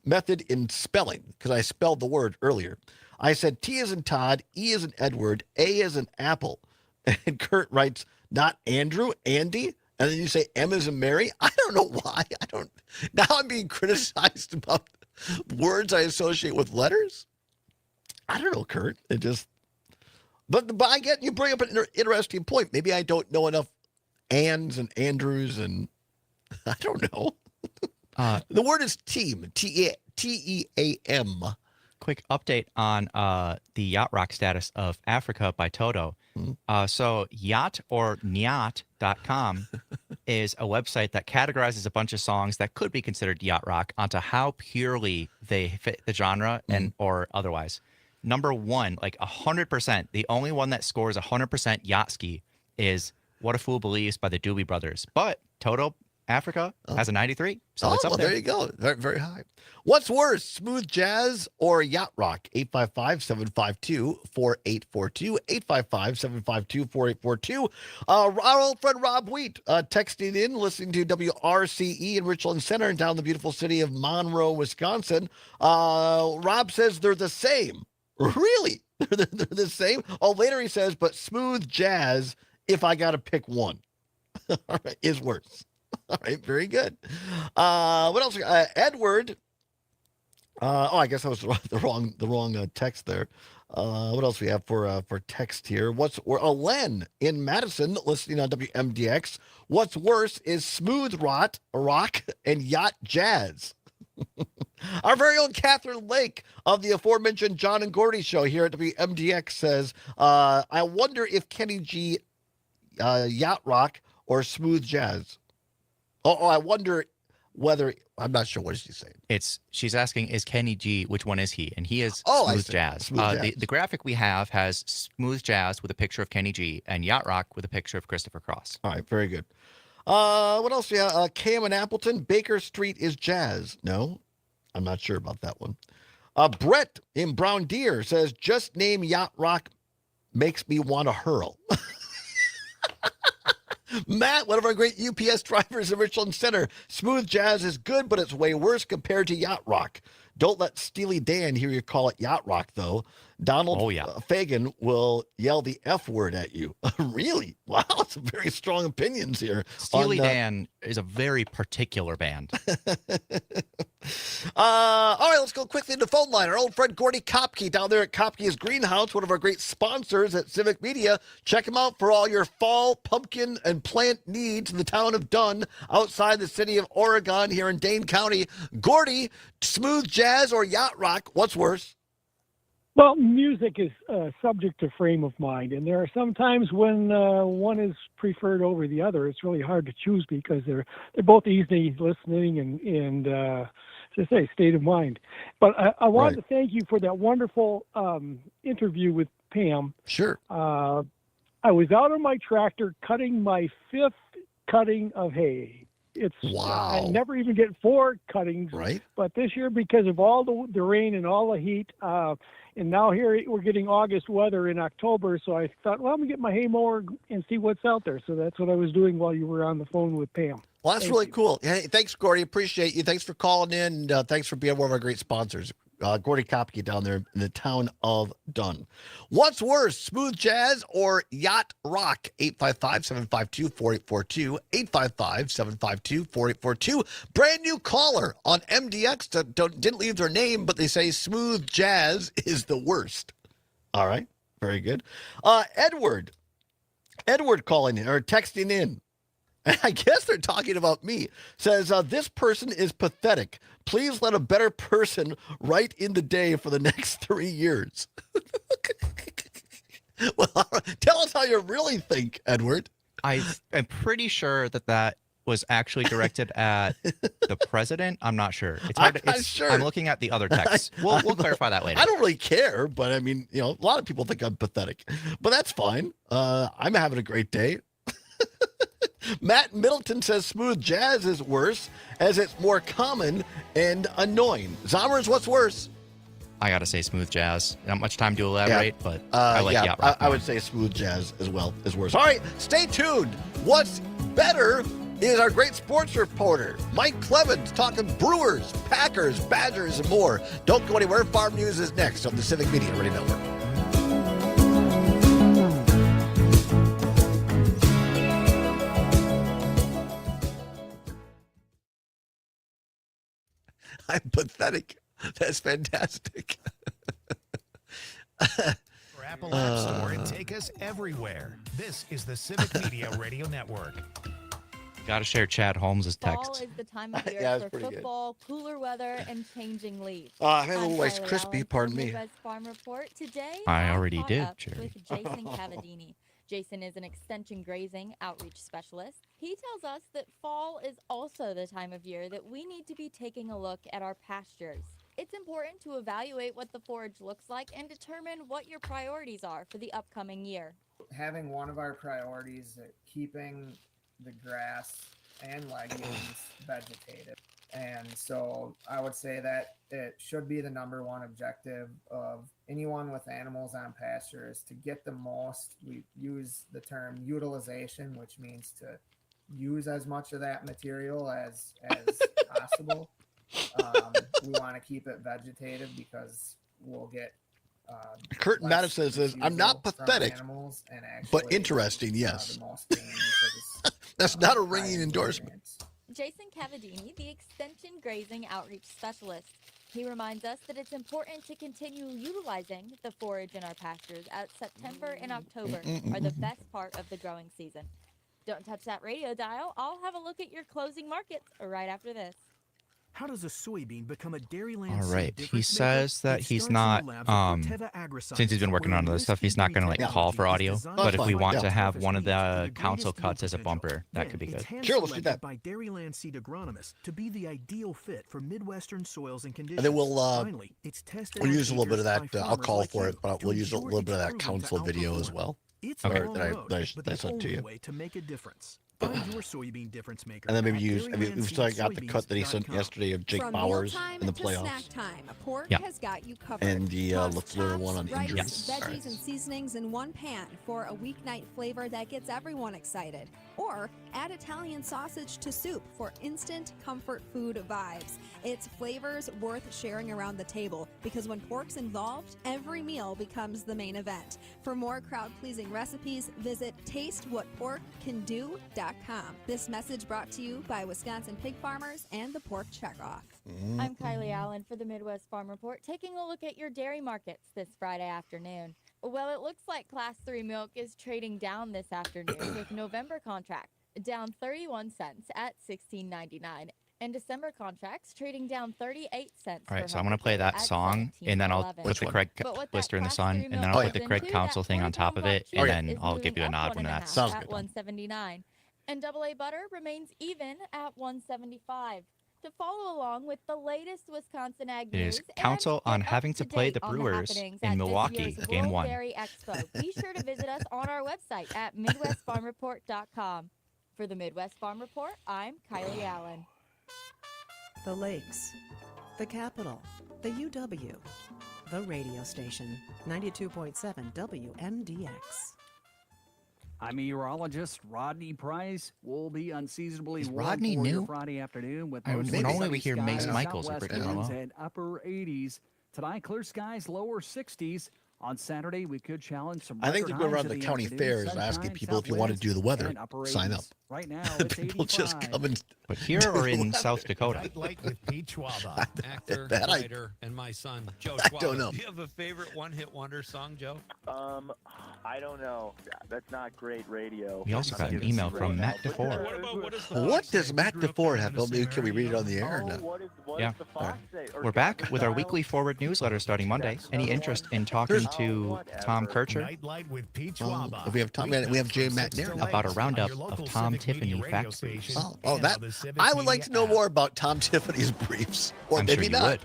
method in spelling, because I spelled the word earlier. I said T as in Todd, E as in Edward, A as in Apple. And Kurt writes, not Andrew, Andy? And then you say M as in Mary? I don't know why. Now I'm being criticized about words I associate with letters? I don't know, Kurt. But I get you bring up an interesting point. Maybe I don't know enough Anns and Andrews, and I don't know. The word is team, T-E-A-M. Quick update on the yacht rock status of Africa by Toto. So yacht or nyat.com is a website that categorizes a bunch of songs that could be considered yacht rock onto how purely they fit the genre and or otherwise. Number one, like 100%, the only one that scores 100% yacht ski is What a Fool Believes by the Doobie Brothers. But Toto Africa has a 93, so it's up there. There you go. Very, very high. What's worse, smooth jazz or yacht rock? 855-752-4842. 855-752-4842. Our old friend Rob Wheat texting in, listening to WRCE in Richland Center and down the beautiful city of Monroe, Wisconsin. Rob says they're the same. Really? They're the same? Oh, later he says, but smooth jazz, if I got to pick one, all right, is worse. All right, very good. What else? Edward. I guess that was the wrong text there. What else we have for text here? Len in Madison, listening on WMDX. What's worse is smooth rock and yacht jazz. Our very own Catherine Lake of the aforementioned John and Gordy show here at WMDX says, I wonder if Kenny G yacht rock or smooth jazz. Oh, I wonder whether, I'm not sure what she's saying. She's asking, is Kenny G, which one is he? And he is smooth jazz. Smooth jazz. The graphic we have has smooth jazz with a picture of Kenny G and yacht rock with a picture of Christopher Cross. All right, very good. What else? Yeah, Cam and Appleton, Baker Street is jazz. No, I'm not sure about that one. Brett in Brown Deer says, just name yacht rock makes me want to hurl. Matt, one of our great UPS drivers in Richland Center. Smooth jazz is good, but it's way worse compared to yacht rock. Don't let Steely Dan hear you call it yacht rock, though. Donald Fagan will yell the F word at you. Really? Wow, some very strong opinions here. Steely Dan is a very particular band. All right, let's go quickly to the phone line. Our old friend Gordy Kopke down there at Kopke's Greenhouse, one of our great sponsors at Civic Media. Check him out for all your fall pumpkin and plant needs in the town of Dunn, outside the city of Oregon here in Dane County. Gordy, smooth jazz or yacht rock, what's worse? Well, music is subject to frame of mind, and there are some times when one is preferred over the other. It's really hard to choose because they're both easy listening and to say, state of mind. But I wanted to thank you for that wonderful interview with Pam. Sure. I was out on my tractor cutting my 5th cutting of hay. Wow. I never even get 4 cuttings. Right. But this year, because of all the rain and all the heat, and now here we're getting August weather in October, so I thought, well, I'm going to get my hay mower and see what's out there. So that's what I was doing while you were on the phone with Pam. Well, that's really cool. Hey, thanks, Gordy. Appreciate you. Thanks for calling in. Thanks for being one of our great sponsors. Gordy Kopke down there in the town of Dunn. What's worse, smooth jazz or yacht rock? 855-752-4842. 855-752-4842. Brand new caller on MDX that didn't leave their name, but they say smooth jazz is the worst. All right. Very good. Edward calling in or texting in. I guess they're talking about me. Says, this person is pathetic. Please let a better person write in the day for the next 3 years. Well, tell us how you really think, Edward. I'm pretty sure that was actually directed at the president. I'm not sure. It's hard. I'm not sure. I'm looking at the other text. We'll clarify that later. I don't really care, but I mean, a lot of people think I'm pathetic, but that's fine. I'm having a great day. Matt Middleton says smooth jazz is worse as it's more common and annoying. Zommers, what's worse? I gotta say smooth jazz. Not much time to elaborate, but I like yacht rock. I would say smooth jazz as well is worse. All right, stay tuned. What's better is our great sports reporter, Mike Clemens, talking Brewers, Packers, Badgers, and more. Don't go anywhere. Farm News is next on the Civic Media Radio Network. I'm pathetic. That's fantastic. For Apple App Store and take us everywhere. This is the Civic Media Radio Network. Gotta share Chad Holmes' Fall text. is the time of year Yeah, that's for pretty good. football, cooler weather, and changing leaves. I had a I'm little Rice Kylie Krispie, Allen pardon from me. Midwest Farm Report. Today, I I'm already caught did, up Jerry. with Jason Cavadini. Jason is an extension grazing outreach specialist. He tells us that fall is also the time of year that we need to be taking a look at our pastures. It's important to evaluate what the forage looks like and determine what your priorities are for the upcoming year. Having one of our priorities, keeping the grass and legumes vegetative. And so I would say that it should be the number one objective of anyone with animals on pasture is to get the most. We use the term utilization, which means to use as much of that material as possible. We want to keep it vegetative because we'll get Kurt less Madison says, I'm not refusal from pathetic, animals and but actually, interesting, yes. the most gain because it's That's not a ringing endorsement. Jason Cavadini, the Extension Grazing Outreach Specialist. He reminds us that it's important to continue utilizing the forage in our pastures as September and October are the best part of the growing season. Don't touch that radio dial. I'll have a look at your closing markets right after this. How does a soybean become a Dairyland All seed right. He difference says maker? that It he's starts in not, the labs of Corteva Agriscience, since he's been working where on other this stuff, he's not going to like technology call for is audio. designed But to if we find want the to have toughest one of weeds with the greatest council yield cuts as a potential. bumper, that Then could be good. it's hand Sure, let's do selected that. by Dairyland seed agronomists to be the ideal fit for Midwestern soils and conditions. And then we'll Finally, it's tested we'll on use a little bit of acres that. by I'll farmers call like for you it, but to we'll use a ensure little bit of it's that proven to council video as outperform. well. It's Okay. a long road, that but I the sent to only you. way to make a difference. Find your soybean difference maker. And then maybe at use. I mean, we've still got the cut that he sent dairylandseedsoybeans.com. yesterday of Jake From Bowers mealtime in the to playoffs, snack time, Pork Yeah. has got you covered. and the Tossed LaFleur chops, one on rice, injuries. veggies, and seasonings in one pan for a weeknight flavor that gets everyone excited. Or add Italian sausage to soup for instant comfort food vibes. It's flavors worth sharing around the table because when pork's involved, every meal becomes the main event. For more crowd-pleasing recipes, visit tastewhatporkcando.com. This message brought to you by Wisconsin pig farmers and the Pork Checkoff. I'm Kylie Allen for the Midwest Farm Report, taking a look at your dairy markets this Friday afternoon. Well, it looks like Class 3 milk is trading down this afternoon with November contract down 31 cents at $16.99 and December contracts trading down 38 cents. All right, so I'm going to play that song, and then I'll put the Craig Blister in the sun, and then I'll put the Craig Council thing on top of it, and then I'll give you a nod when that's Sounds at good. $1.79. And AA butter remains even at $1.75. To follow along with the latest Wisconsin Ag It news is Council on having to play the on the Brewers happenings in at this Milwaukee, year's Game World 1. Dairy Expo. Be sure to visit us on our website at MidwestFarmReport.com. For the Midwest Farm Report, I'm Kylie Allen. The lakes, the capital, the UW, the radio station, 92.7 WMDX. I'm meteorologist Rodney Price. We'll be unseasonably Is warm Rodney for new? your Friday afternoon with I would- mostly normally sunny we hear Mace skies, Michaels or southwest Brittany winds Rowe. and upper 80s. Tonight, clear skies, lower 60s. On Saturday, we could challenge some I think record they go highs around in the the county afternoon, fairs sunshine, asking people if you want to south do the winds, weather, and upper sign 80s. up. Right now, it's People just 85. come and. But here or in South Dakota? Night Light with Pete Schwaba, actor, That I- writer, and my son, Joe I Schwaba. don't know. Do you have a favorite one-hit wonder song, Joe? I don't know. That's not great radio. We also got an email from Matt DeFore. What does Matt DeFore have? Can we read it on the air or not? Yeah. We're back with our weekly forward newsletter starting Monday. Any interest in talking to Tom Kircher Night Light with Pete Well, Schwaba. if we have Tom, we have Jay Matt Nair. about a roundup of Tom Tiffany factories? Oh, that I would like to know more about Tom Tiffany's briefs, or I'm sure maybe you not.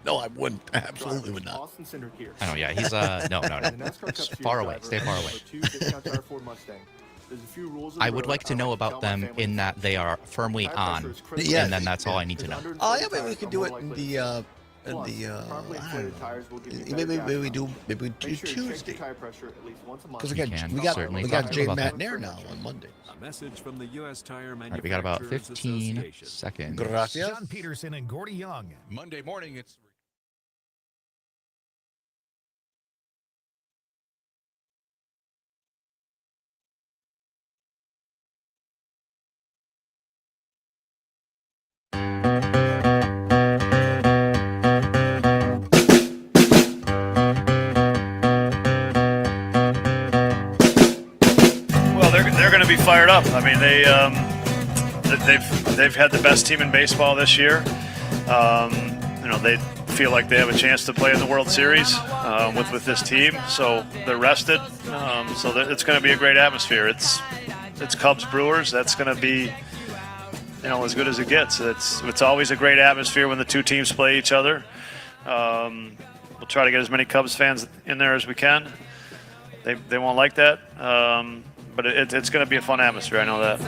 No, I wouldn't. I absolutely would not. Austin Center here. I know, yeah, he's no. Far away, stay far away. I would like to know about them in that they are firmly on, Yes. and then that's all I need to know. Oh, yeah, maybe we could do it in And Plus, the properly I inflated don't know. tires will give you Maybe better gas we do mileage. maybe we Make do sure you check Tuesday. your tire pressure at least once a month. Because We can we got certainly talk Jay about that. McNair now on Monday. A message from the U.S. Tire All right, we got about Manufacturers 15 Association. seconds. Gracias. John Peterson and Gordy Young. Monday morning, it's. Well, they're going to be fired up. I mean, they've had the best team in baseball this year. They feel like they have a chance to play in the World Series with this team, so they're rested. It's going to be a great atmosphere. It's Cubs Brewers. That's going to be as good as it gets. It's always a great atmosphere when the two teams play each other. We'll try to get as many Cubs fans in there as we can. They won't like that, but it's going to be a fun atmosphere. I know that.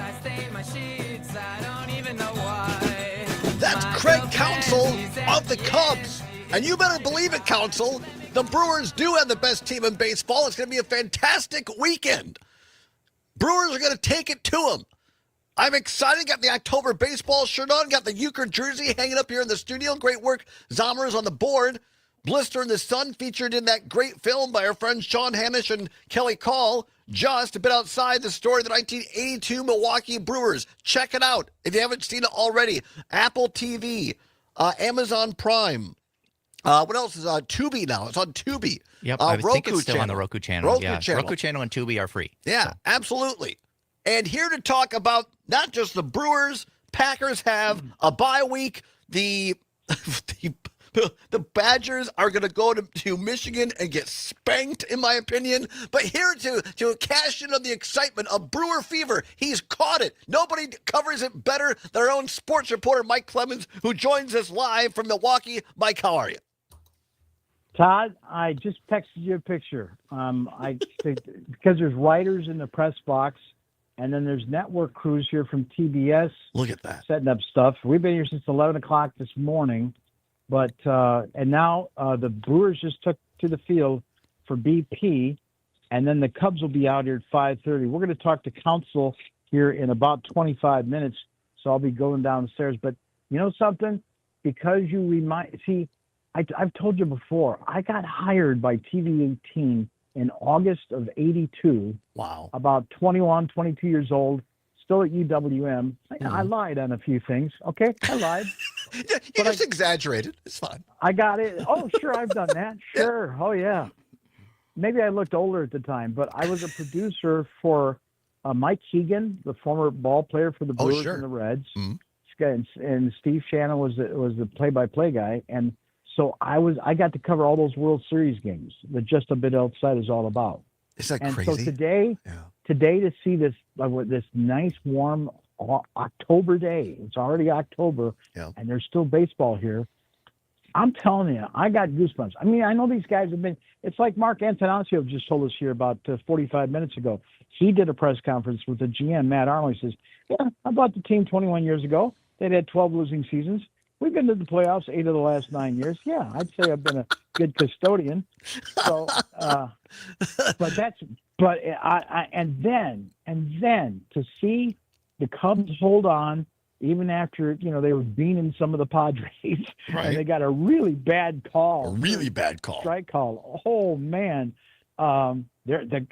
That's Craig Counsell of the Cubs. And you better believe it, Counsell. The Brewers do have the best team in baseball. It's going to be a fantastic weekend. Brewers are going to take it to them. I'm excited. Got the October baseball shirt on. Got the Euchre jersey hanging up here in the studio. Great work. Zomer's on the board. Blister in the Sun, featured in that great film by our friends Sean Hanish and Kelly Call. Just a bit outside the story of the 1982 Milwaukee Brewers. Check it out if you haven't seen it already. Apple TV, Amazon Prime. What else is on Tubi now? It's on Tubi. Yep, I Roku think it's still on the channel. Roku channel. Roku channel. Roku channel and Tubi are free. Yeah, absolutely. And here to talk about not just the Brewers, Packers have a bye week. The Badgers are going to go to Michigan and get spanked, in my opinion. But here to cash in on the excitement of Brewer Fever, he's caught it. Nobody covers it better than our own sports reporter, Mike Clemens, who joins us live from Milwaukee. Mike, how are you? Todd, I just texted you a picture. I think because there's writers in the press box, and then there's network crews here from TBS. Look at that. Setting up stuff. We've been here since 11 o'clock this morning. But and now the Brewers just took to the field for BP, and then the Cubs will be out here at 5:30. We're going to talk to Counsell here in about 25 minutes, so I'll be going downstairs. But you know something? Because you I've told you before, I got hired by TV18 in August of '82. Wow. About 21, 22 years old. Still at UWM. I lied on a few things. Okay, I lied. You just exaggerated. It's fine. I got it. Oh, sure, I've done that. Sure. Oh, yeah. Maybe I looked older at the time, but I was a producer for Mike Keegan, the former ball player for the Brewers and the Reds. Mm-hmm. And Steve Shannon was the play-by-play guy. And so I got to cover all those World Series games that Just a Bit Outside is all about. Is that and crazy? So today to see this nice warm October day, it's already October, and there's still baseball here. I'm telling you, I got goosebumps. I mean, I know these guys have been. It's like Mark Antanasio just told us here about 45 minutes ago. He did a press conference with the GM, Matt Arnold. He says, "Yeah, I bought the team 21 years ago. They'd had 12 losing seasons. We've been to the playoffs 8 of the last 9 years. Yeah, I'd say I've been a good custodian." So, and then to see the Cubs hold on even after they were beaning some of the Padres, and they got a really bad call. Strike call. Oh man, the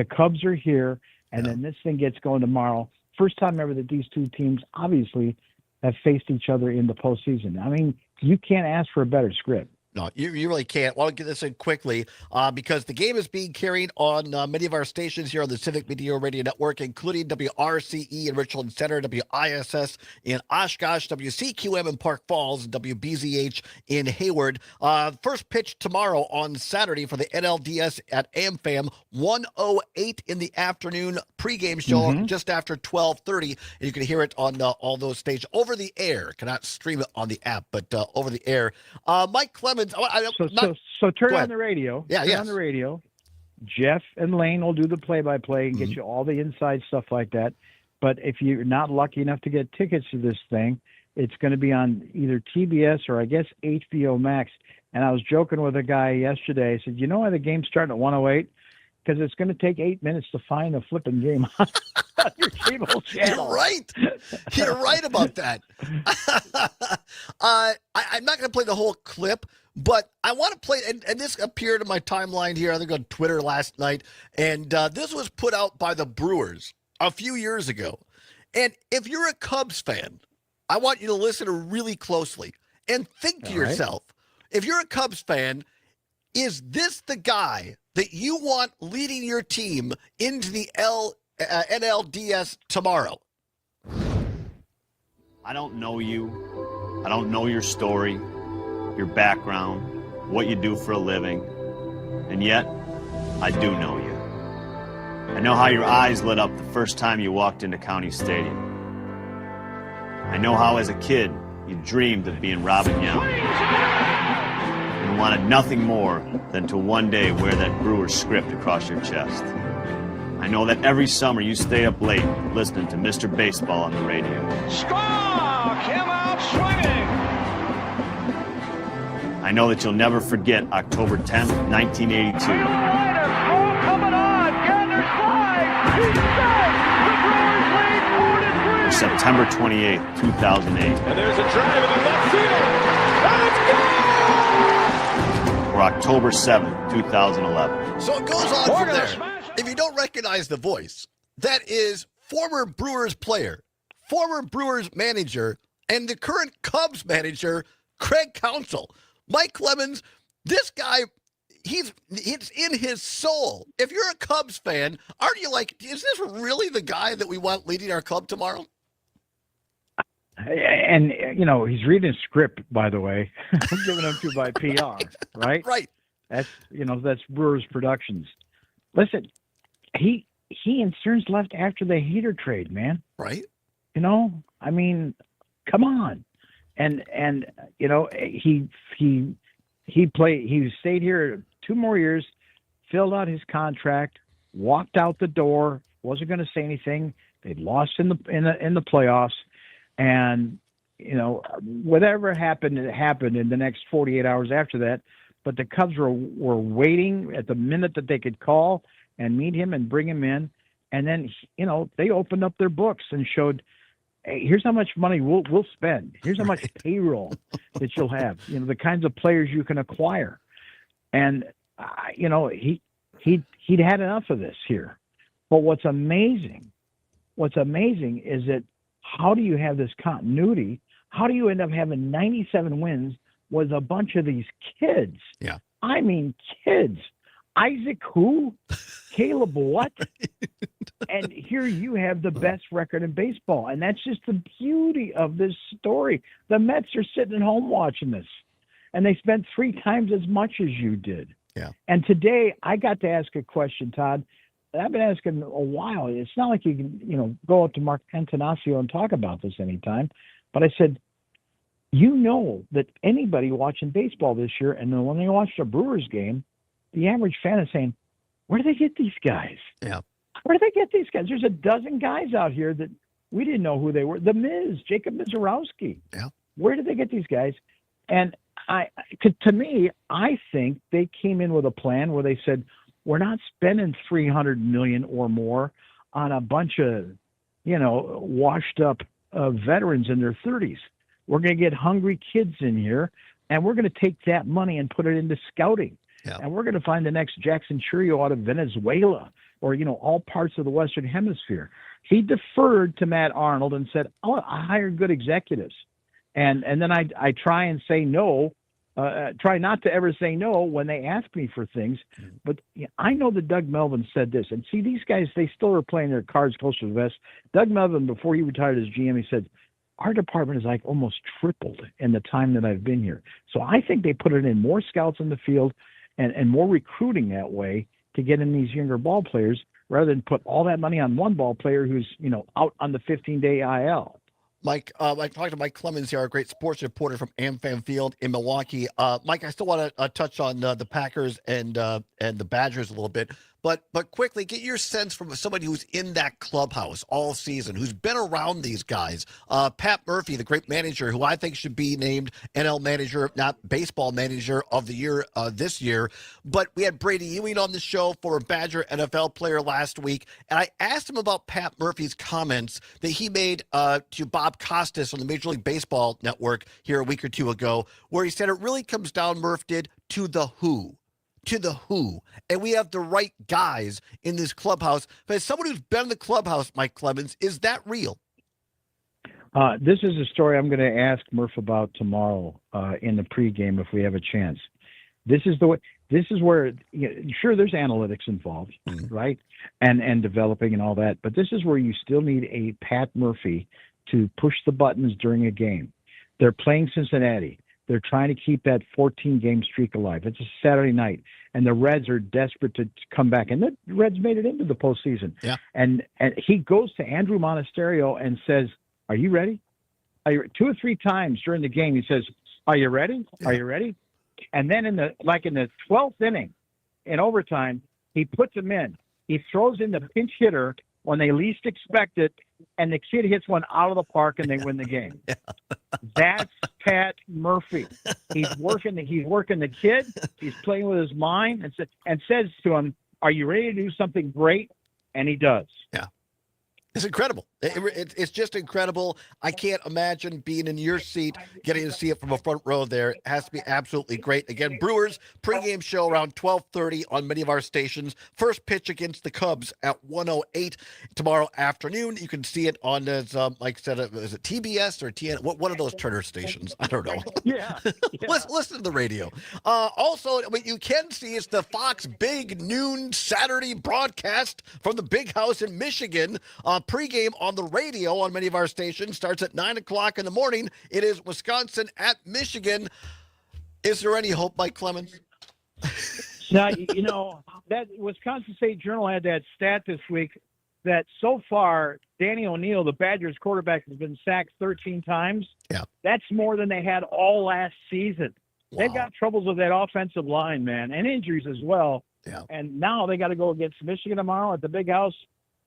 Cubs are here, and then this thing gets going tomorrow. First time ever that these two teams obviously have faced each other in the postseason. I mean, you can't ask for a better script. No, you really can't. Well, I'll get this in quickly because the game is being carried on many of our stations here on the Civic Media Radio Network, including WRCE in Richland Center, WISS in Oshkosh, WCQM in Park Falls, and WBZH in Hayward. First pitch tomorrow on Saturday for the NLDS at AmFam, 1:08 in the afternoon pregame show just after 12:30, and you can hear it on all those stations over the air. Cannot stream it on the app, but over the air. Mike Clemens. So turn on the radio. Yeah, turn on the radio. Jeff and Lane will do the play-by-play and get you all the inside stuff like that. But if you're not lucky enough to get tickets to this thing, It's going to be on either TBS or I guess HBO Max. And I was joking with a guy yesterday. I said, you know why the game's starting at 108? Because it's going to take 8 minutes to find a flipping game on your cable channel. You're right. You're right about that. I'm not going to play the whole clip, but I want to play, and this appeared in my timeline here, I think on Twitter last night, and this was put out by the Brewers a few years ago. And if you're a Cubs fan, I want you to listen really closely and think to yourself, if you're a Cubs fan, is this the guy that you want leading your team into the NLDS tomorrow? I don't know you. I don't know your story, your background, what you do for a living. And yet, I do know you. I know how your eyes lit up the first time you walked into County Stadium. I know how as a kid you dreamed of being Robin Young and wanted nothing more than to one day wear that Brewers script across your chest. I know that every summer you stay up late listening to Mr. Baseball on the radio. Squawk! Him out swinging! I know that you'll never forget October 10th, 1982. Coming on! Gather slides! He's set! The Brewers lead 4-3! Or September 28th, 2008. And there's a drive in the left field! And it's gone! Or October 7th, 2011. So it goes on from there. If you don't recognize the voice, that is former Brewers player, former Brewers manager, and the current Cubs manager, Craig Counsell. Mike Clemens, this guy, it's in his soul. If you're a Cubs fan, aren't you like, is this really the guy that we want leading our club tomorrow? And, you know, he's reading a script, by the way, given him to by PR, right? Right. That's, you know, that's Brewers Productions. Listen, he and Stearns left after the Heater trade, man. Right. You know, I mean, come on. And you know, he stayed here 2 more years, filled out his contract, walked out the door, wasn't going to say anything. They'd lost in the playoffs, and you know, whatever happened, it happened in the next 48 hours after that. But the Cubs were waiting at the minute that they could call and meet him and bring him in. And then, you know, they opened up their books and showed, hey, here's how much money we'll spend. Here's how much payroll that you'll have. You know, the kinds of players you can acquire. And, you know, he'd had enough of this here. But what's amazing is that how do you have this continuity? How do you end up having 97 wins with a bunch of these kids? Yeah. I mean, kids. Isaac who? Caleb what? And here you have the best record in baseball. And that's just the beauty of this story. The Mets are sitting at home watching this. And they spent 3 times as much as you did. Yeah. And today I got to ask a question, Todd. I've been asking a while. It's not like you can, you know, go up to Mark Antanasio and talk about this anytime. But I said, you know that anybody watching baseball this year, and then when they watched a Brewers game, the average fan is saying, where do they get these guys? Yeah. Where do they get these guys? There's a dozen guys out here that we didn't know who they were. The Miz, Jacob Mizorowski. Yeah. Where did they get these guys? And to me, I think they came in with a plan where they said, we're not spending $300 million or more on a bunch of, you know, washed up veterans in their 30s. We're going to get hungry kids in here, and we're going to take that money and put it into scouting. Yeah. And we're going to find the next Jackson Churio out of Venezuela or, you know, all parts of the Western Hemisphere. He deferred to Matt Arnold and said, oh, I hired good executives. And then I try and say no, try not to ever say no when they ask me for things. But you know, I know that Doug Melvin said this. And see, these guys, they still are playing their cards close to the vest. Doug Melvin, before he retired as GM, he said, our department is like almost tripled in the time that I've been here. So I think they put it in more scouts in the field and more recruiting that way to get in these younger ball players rather than put all that money on one ball player who's, you know, out on the 15-day IL. Mike, I talked to Mike Clemens here, our great sports reporter from AmFam Field in Milwaukee. Mike, I still want to touch on the Packers and the Badgers a little bit. but quickly get your sense from somebody who's in that clubhouse all season, who's been around these guys. Pat Murphy, the great manager, who I think should be named NL Manager, not Baseball Manager of the Year this year. But we had Brady Ewing on the show, former Badger NFL player, last week, and I asked him about Pat Murphy's comments that he made to Bob Costas on the Major League Baseball Network here a week or two ago, where he said it really comes down, Murph did, to the who. To the who. And we have the right guys in this clubhouse. But as someone who's been in the clubhouse, Mike Clemens, is that real? This is a story I'm going to ask Murph about tomorrow in the pregame if we have a chance. This is the way. This is where, sure, there's analytics involved, right, and developing and all that. But this is where you still need a Pat Murphy to push the buttons during a game. They're playing Cincinnati. They're trying to keep that 14-game streak alive. It's a Saturday night, and the Reds are desperate to come back. And the Reds made it into the postseason. Yeah. And he goes to Andrew Monasterio and says, "Are you ready?" 2 or 3 times during the game, he says, "Are you ready? Are you ready?" And then in the 12th inning, in overtime, he puts him in. He throws in the pinch hitter when they least expect it, and the kid hits one out of the park, and they win the game. Yeah. That's Pat Murphy. He's working the kid. He's playing with his mind, and says to him, "Are you ready to do something great?" And he does. Yeah. It's incredible. It's just incredible. I can't imagine being in your seat, getting to see it from a front row there. It has to be absolutely great. Again, Brewers pregame show around 12:30 on many of our stations. First pitch against the Cubs at 1:08 tomorrow afternoon. You can see it on, as Mike said, is it TBS or TN? One of those Turner stations? I don't know. Yeah. Listen to the radio. Also, what you can see is the Fox Big Noon Saturday broadcast from the Big House in Michigan. Pregame on the radio on many of our stations starts at 9 o'clock in the morning. It is Wisconsin at Michigan. Is there any hope, Mike Clemens? Now, that Wisconsin State Journal had that stat this week that so far, Danny O'Neill, the Badgers quarterback, has been sacked 13 times. Yeah. That's more than they had all last season. Wow. They've got troubles with that offensive line, man, and injuries as well. Yeah. And now they got to go against Michigan tomorrow at the Big House.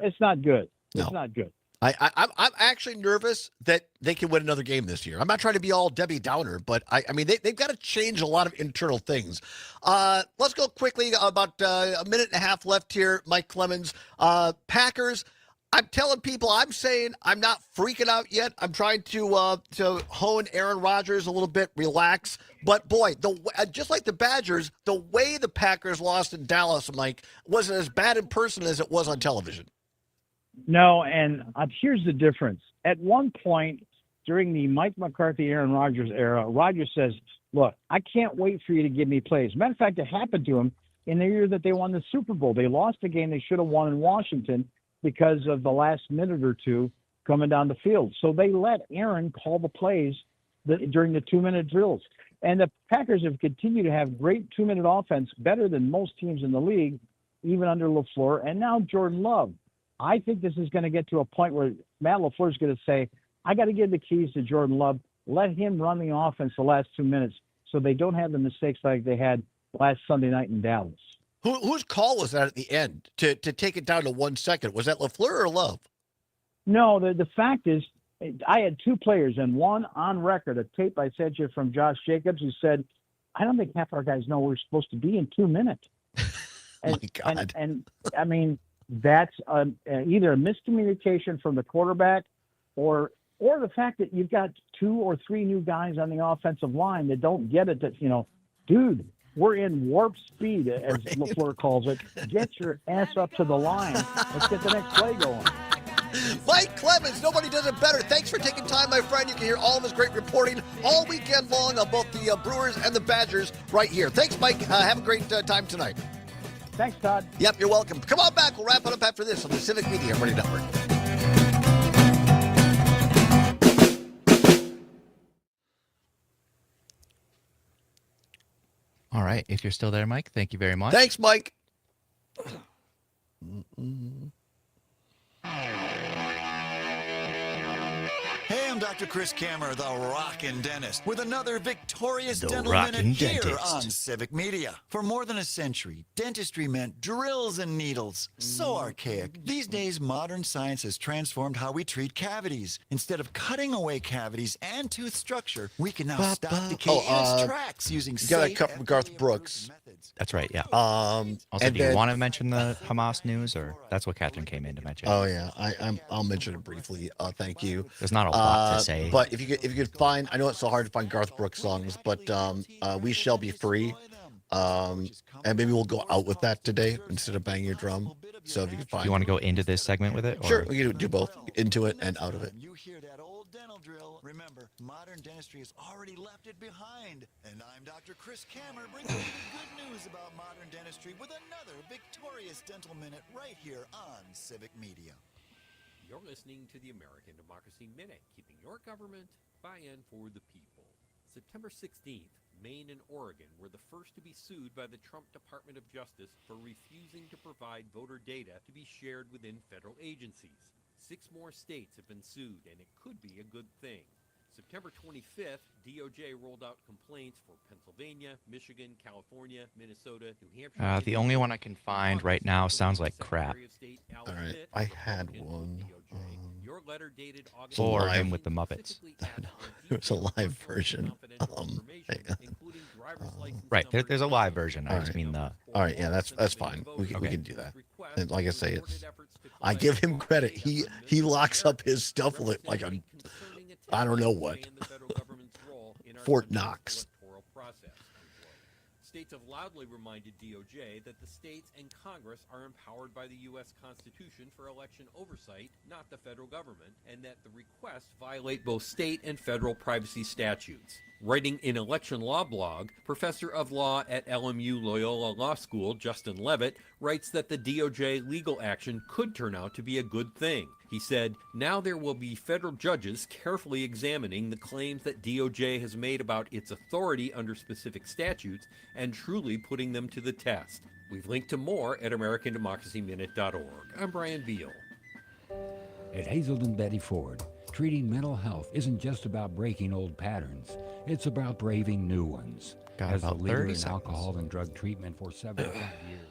It's not good. It's No. not good. I'm actually nervous that they can win another game this year. I'm not trying to be all Debbie Downer, but I mean, they've got to change a lot of internal things. Let's go quickly, about a minute and a half left here, Mike Clemens. Packers, I'm telling people, I'm saying I'm not freaking out yet. I'm trying to hone Aaron Rodgers a little bit, relax. But, boy, just like the Badgers, the way the Packers lost in Dallas, Mike, wasn't as bad in person as it was on television. No, and here's the difference. At one point during the Mike McCarthy, Aaron Rodgers era, Rodgers says, "Look, I can't wait for you to give me plays." Matter of fact, it happened to him in the year that they won the Super Bowl. They lost the game they should have won in Washington because of the last minute or two coming down the field. So they let Aaron call the plays during the 2-minute drills. And the Packers have continued to have great 2-minute offense, better than most teams in the league, even under LaFleur. And now Jordan Love. I think this is going to get to a point where Matt LaFleur is going to say, "I got to give the keys to Jordan Love. Let him run the offense the last 2 minutes so they don't have the mistakes like they had last Sunday night in Dallas." Whose call was that at the end to take it down to 1 second? Was that LaFleur or Love? No, the fact is, I had 2 players, and one on record, a tape I sent you from Josh Jacobs, who said, "I don't think half our guys know we're supposed to be in 2 minutes." My God. And I mean, that's either a miscommunication from the quarterback or the fact that you've got 2 or 3 new guys on the offensive line that don't get it, that, dude, we're in warp speed, as LaFleur calls it. Get your ass up to the line. Let's get the next play going. Mike Clemens, nobody does it better. Thanks for taking time, my friend. You can hear all of his great reporting all weekend long on both the Brewers and the Badgers right here. Thanks, Mike. Have a great time tonight. Thanks, Todd. Yep, you're welcome. Come on back. We'll wrap it up after this on the Civic Media Radio Network. All right. If you're still there, Mike, thank you very much. Thanks, Mike. Hey, I'm Dr. Chris Kammer, the Rockin' Dentist, with another victorious The Dental Rockin' Minute here Dentist. on Civic Media. For more than a century, dentistry meant drills and needles. So archaic. These days, modern science has transformed how we treat cavities. Instead of cutting away cavities and tooth structure, we can now stop decay in its tracks using You got a safe cut from Garth Brooks. That's right, yeah. Also, Also, do you want to mention the Hamas news, or that's what Catherine came in to mention? Oh yeah, I'll mention it briefly. Thank you. There's not a lot to say. But if you could find, I know it's so hard to find Garth Brooks songs, but "We Shall Be Free," and maybe we'll go out with that today instead of banging your drum. So if you can find, You want to go into this segment with it? Or? Sure, we can do both, into it and out of it. You hear that old dental drill. Remember, modern dentistry has already left it behind. And I'm Dr. Chris Kammer, bringing you the good news about modern dentistry with another victorious Dental Minute right here on Civic Media. You're listening to the American Democracy Minute, keeping your government by and for the people. September 16th, Maine and Oregon were the first to be sued by the Trump Department of Justice for refusing to provide voter data to be shared within federal agencies. 6 more states have been sued, and it could be a good thing. September 25th, DOJ rolled out complaints for Pennsylvania, Michigan, California, Minnesota, New Hampshire. The only one I can find right now sounds like crap. All right, I had one. Your letter dated August Or him with the Muppets. It was a live version. Right, there's a live version. I just mean the. All right, yeah, that's fine. We can do that. And like I say, I give him credit. He locks up his stuff like a, I don't know what, Fort Knox. States have loudly reminded DOJ that the states and Congress are empowered by the U.S. Constitution for election oversight, not the federal government, and that the requests violate both state and federal privacy statutes. Writing in Election Law blog, Professor of Law at LMU Loyola Law School, Justin Levitt, writes that the DOJ legal action could turn out to be a good thing. He said, "Now there will be federal judges carefully examining the claims that DOJ has made about its authority under specific statutes and truly putting them to the test." We've linked to more at AmericanDemocracyMinute.org. I'm Brian Beal. At Hazelden Betty Ford, treating mental health isn't just about breaking old patterns. It's about braving new ones. Got As a about leader 30 in seconds. alcohol and drug treatment for 75 years.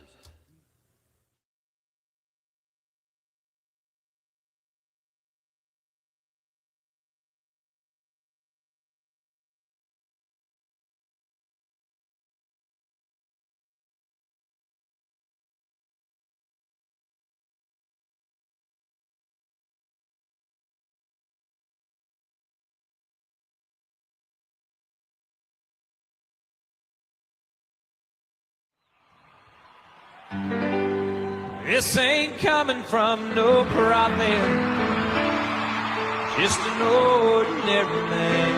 This ain't coming from no prophet, just an ordinary man.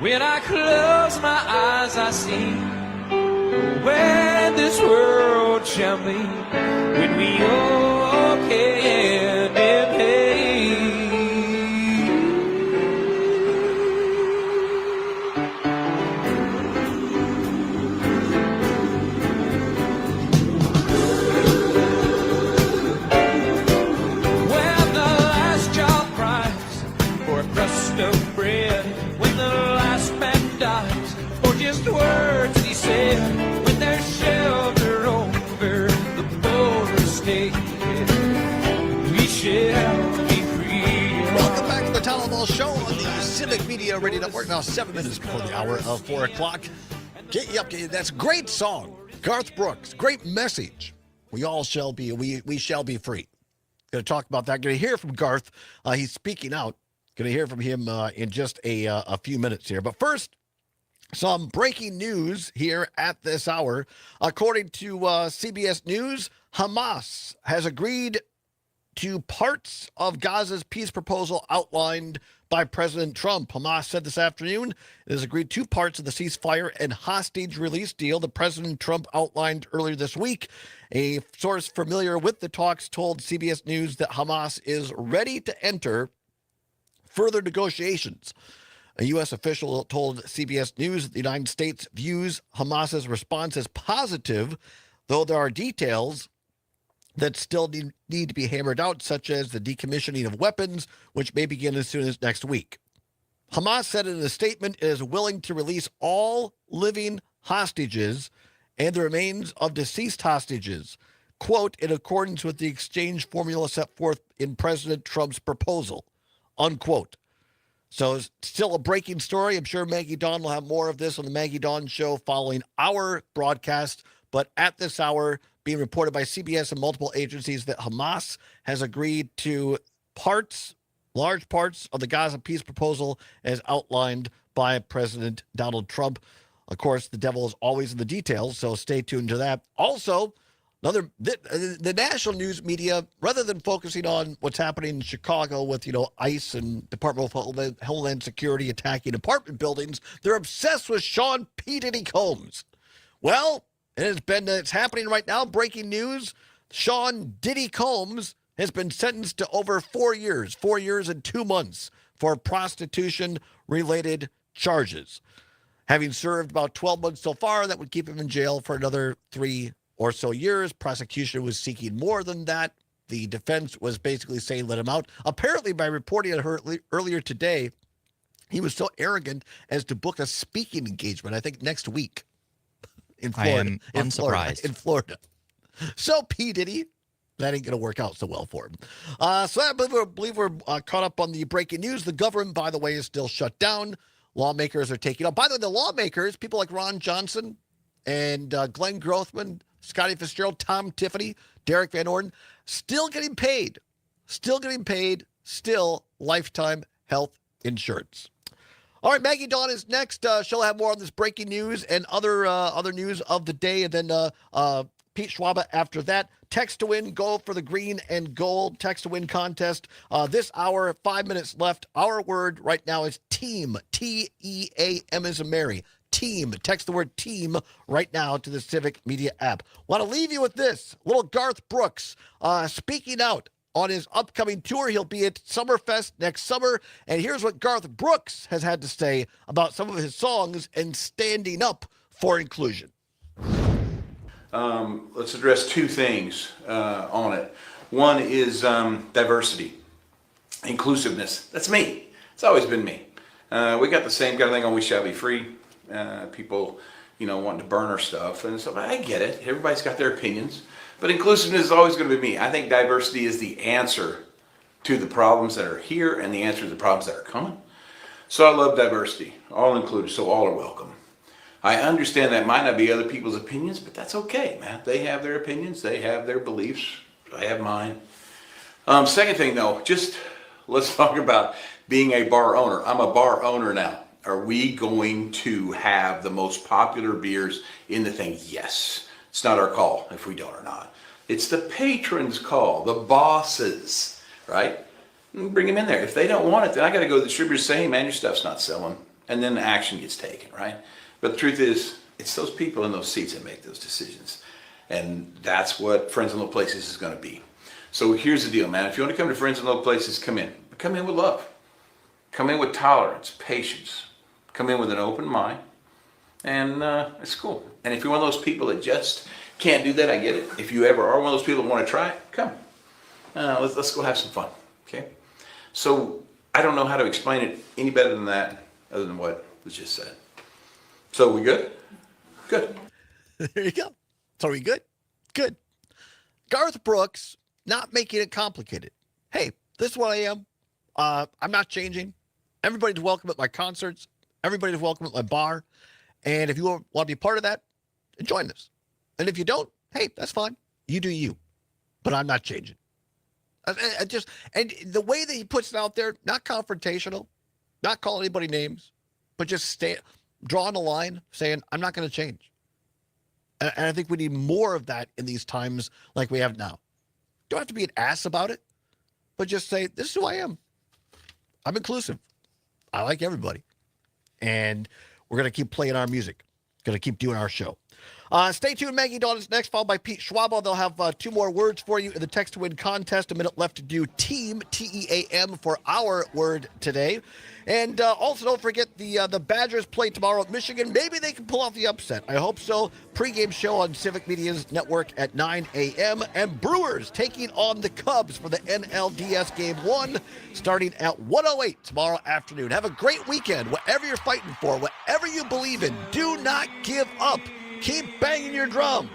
When I close my eyes, I see where this world shall be when we all can in pain. When the last child cries for a crust of bread, when the last man dies for just words he said, when there's shelter over the border state, we shall be free. Welcome back to the Todd Allbaugh Show on the Civic Media Radio Network. Now 7 minutes before the hour of 4 o'clock. Get you up to that's a great song. Garth Brooks, great message. We all shall be, we shall be free. Going to talk about that. Going to hear from Garth. He's speaking out. Going to hear from him in just a few minutes here. But first, some breaking news here at this hour. According to CBS News, Hamas has agreed to parts of Gaza's peace proposal outlined by President Trump. Hamas said this afternoon it has agreed to parts of the ceasefire and hostage release deal that President Trump outlined earlier this week. A source familiar with the talks told CBS News that Hamas is ready to enter further negotiations. A U.S. official told CBS News that the United States views Hamas's response as positive, though there are details that still need to be hammered out, such as the decommissioning of weapons, which may begin as soon as next week. Hamas said in a statement it is willing to release all living hostages and the remains of deceased hostages, quote, in accordance with the exchange formula set forth in President Trump's proposal, unquote. So it's still a breaking story. I'm sure Maggie Dawn will have more of this on the Maggie Dawn show following our broadcast. But at this hour, being reported by CBS and multiple agencies that Hamas has agreed to large parts of the Gaza peace proposal as outlined by President Donald Trump. Of course, the devil is always in the details, so stay tuned to that. Also, the national news media, rather than focusing on what's happening in Chicago with, ICE and Department of Homeland Security attacking apartment buildings, they're obsessed with Sean P. Diddy Combs. Well, it's happening right now. Breaking news. Sean Diddy Combs has been sentenced to over 4 years and 2 months for prostitution-related charges. Having served about 12 months so far, that would keep him in jail for another 3 or so years. Prosecution was seeking more than that. The defense was basically saying let him out. Apparently, by reporting on her earlier today, he was so arrogant as to book a speaking engagement, I think, next week in Florida. I am unsurprised. In Florida. So, P. Diddy, that ain't going to work out so well for him. So I believe we're caught up on the breaking news. The government, by the way, is still shut down. Lawmakers are taking up. By the way, the lawmakers, people like Ron Johnson and Glenn Grothman, Scotty Fitzgerald, Tom Tiffany, Derek Van Orden, still getting paid. Still lifetime health insurance. All right, Maggie Dawn is next. She'll have more on this breaking news and other news of the day. And then Pete Schwaba after that. Text to win, go for the green and gold text to win contest. This hour, 5 minutes left. Our word right now is team. T-E-A-M as in Mary. Team. Text the word team right now to the Civic Media app. Want to leave you with this. Little Garth Brooks speaking out on his upcoming tour. He'll be at Summerfest next summer. And here's what Garth Brooks has had to say about some of his songs and standing up for inclusion. Let's address two things on it. One is diversity, inclusiveness. That's me. It's always been me. We got the same kind of thing on We Shall Be Free. People, wanting to burn our stuff. And so I get it. Everybody's got their opinions. But inclusiveness is always going to be me. I think diversity is the answer to the problems that are here and the answer to the problems that are coming. So I love diversity, all included, so all are welcome. I understand that might not be other people's opinions, but that's okay, man. They have their opinions, they have their beliefs, I have mine. Second thing though, let's talk about being a bar owner. I'm a bar owner now. Are we going to have the most popular beers in the thing? Yes. It's not our call if we don't or not. It's the patrons' call, the bosses, right? Bring them in there. If they don't want it, then I got to go to the distributor say, hey, man, your stuff's not selling. And then action gets taken, right? But the truth is, it's those people in those seats that make those decisions. And that's what Friends in Low Places is going to be. So here's the deal, man. If you want to come to Friends in Low Places, come in. But come in with love. Come in with tolerance, patience. Come in with an open mind. And it's cool. And if you're one of those people that just can't do that, I get it. If you ever are one of those people that want to try it, come. Let's go have some fun, okay? So I don't know how to explain it any better than that, other than what was just said. So we good? Good. There you go. So are we good? Good. Garth Brooks, not making it complicated. Hey, this is what I am. I'm not changing. Everybody's welcome at my concerts. Everybody's welcome at my bar. And if you want to be part of that, join us. And if you don't, hey, that's fine. You do you. But I'm not changing. And the way that he puts it out there, not confrontational, not calling anybody names, but just drawing a line saying, I'm not going to change. And I think we need more of that in these times like we have now. Don't have to be an ass about it, but just say, this is who I am. I'm inclusive. I like everybody. And we're going to keep playing our music. Going to keep doing our show. Stay tuned. Maggie Dawn is next, followed by Pete Schwabo. They'll have 2 more words for you in the text to win contest. A minute left to do team, T-E-A-M, for our word today. And also don't forget the Badgers play tomorrow at Michigan. Maybe they can pull off the upset. I hope so. Pre-game show on Civic Media's network at 9 a.m. And Brewers taking on the Cubs for the NLDS Game 1 starting at 1:08 tomorrow afternoon. Have a great weekend. Whatever you're fighting for, whatever you believe in, do not give up. Keep banging your drum.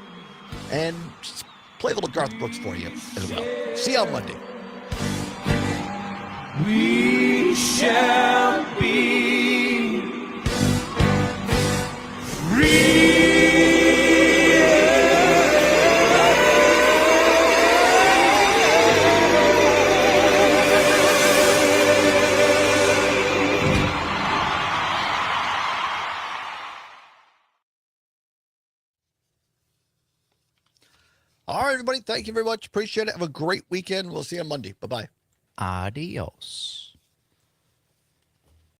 And just play a little Garth Brooks for you as well. See you on Monday. We shall be free. All right, everybody. Thank you very much. Appreciate it. Have a great weekend. We'll see you on Monday. Bye-bye. Adios.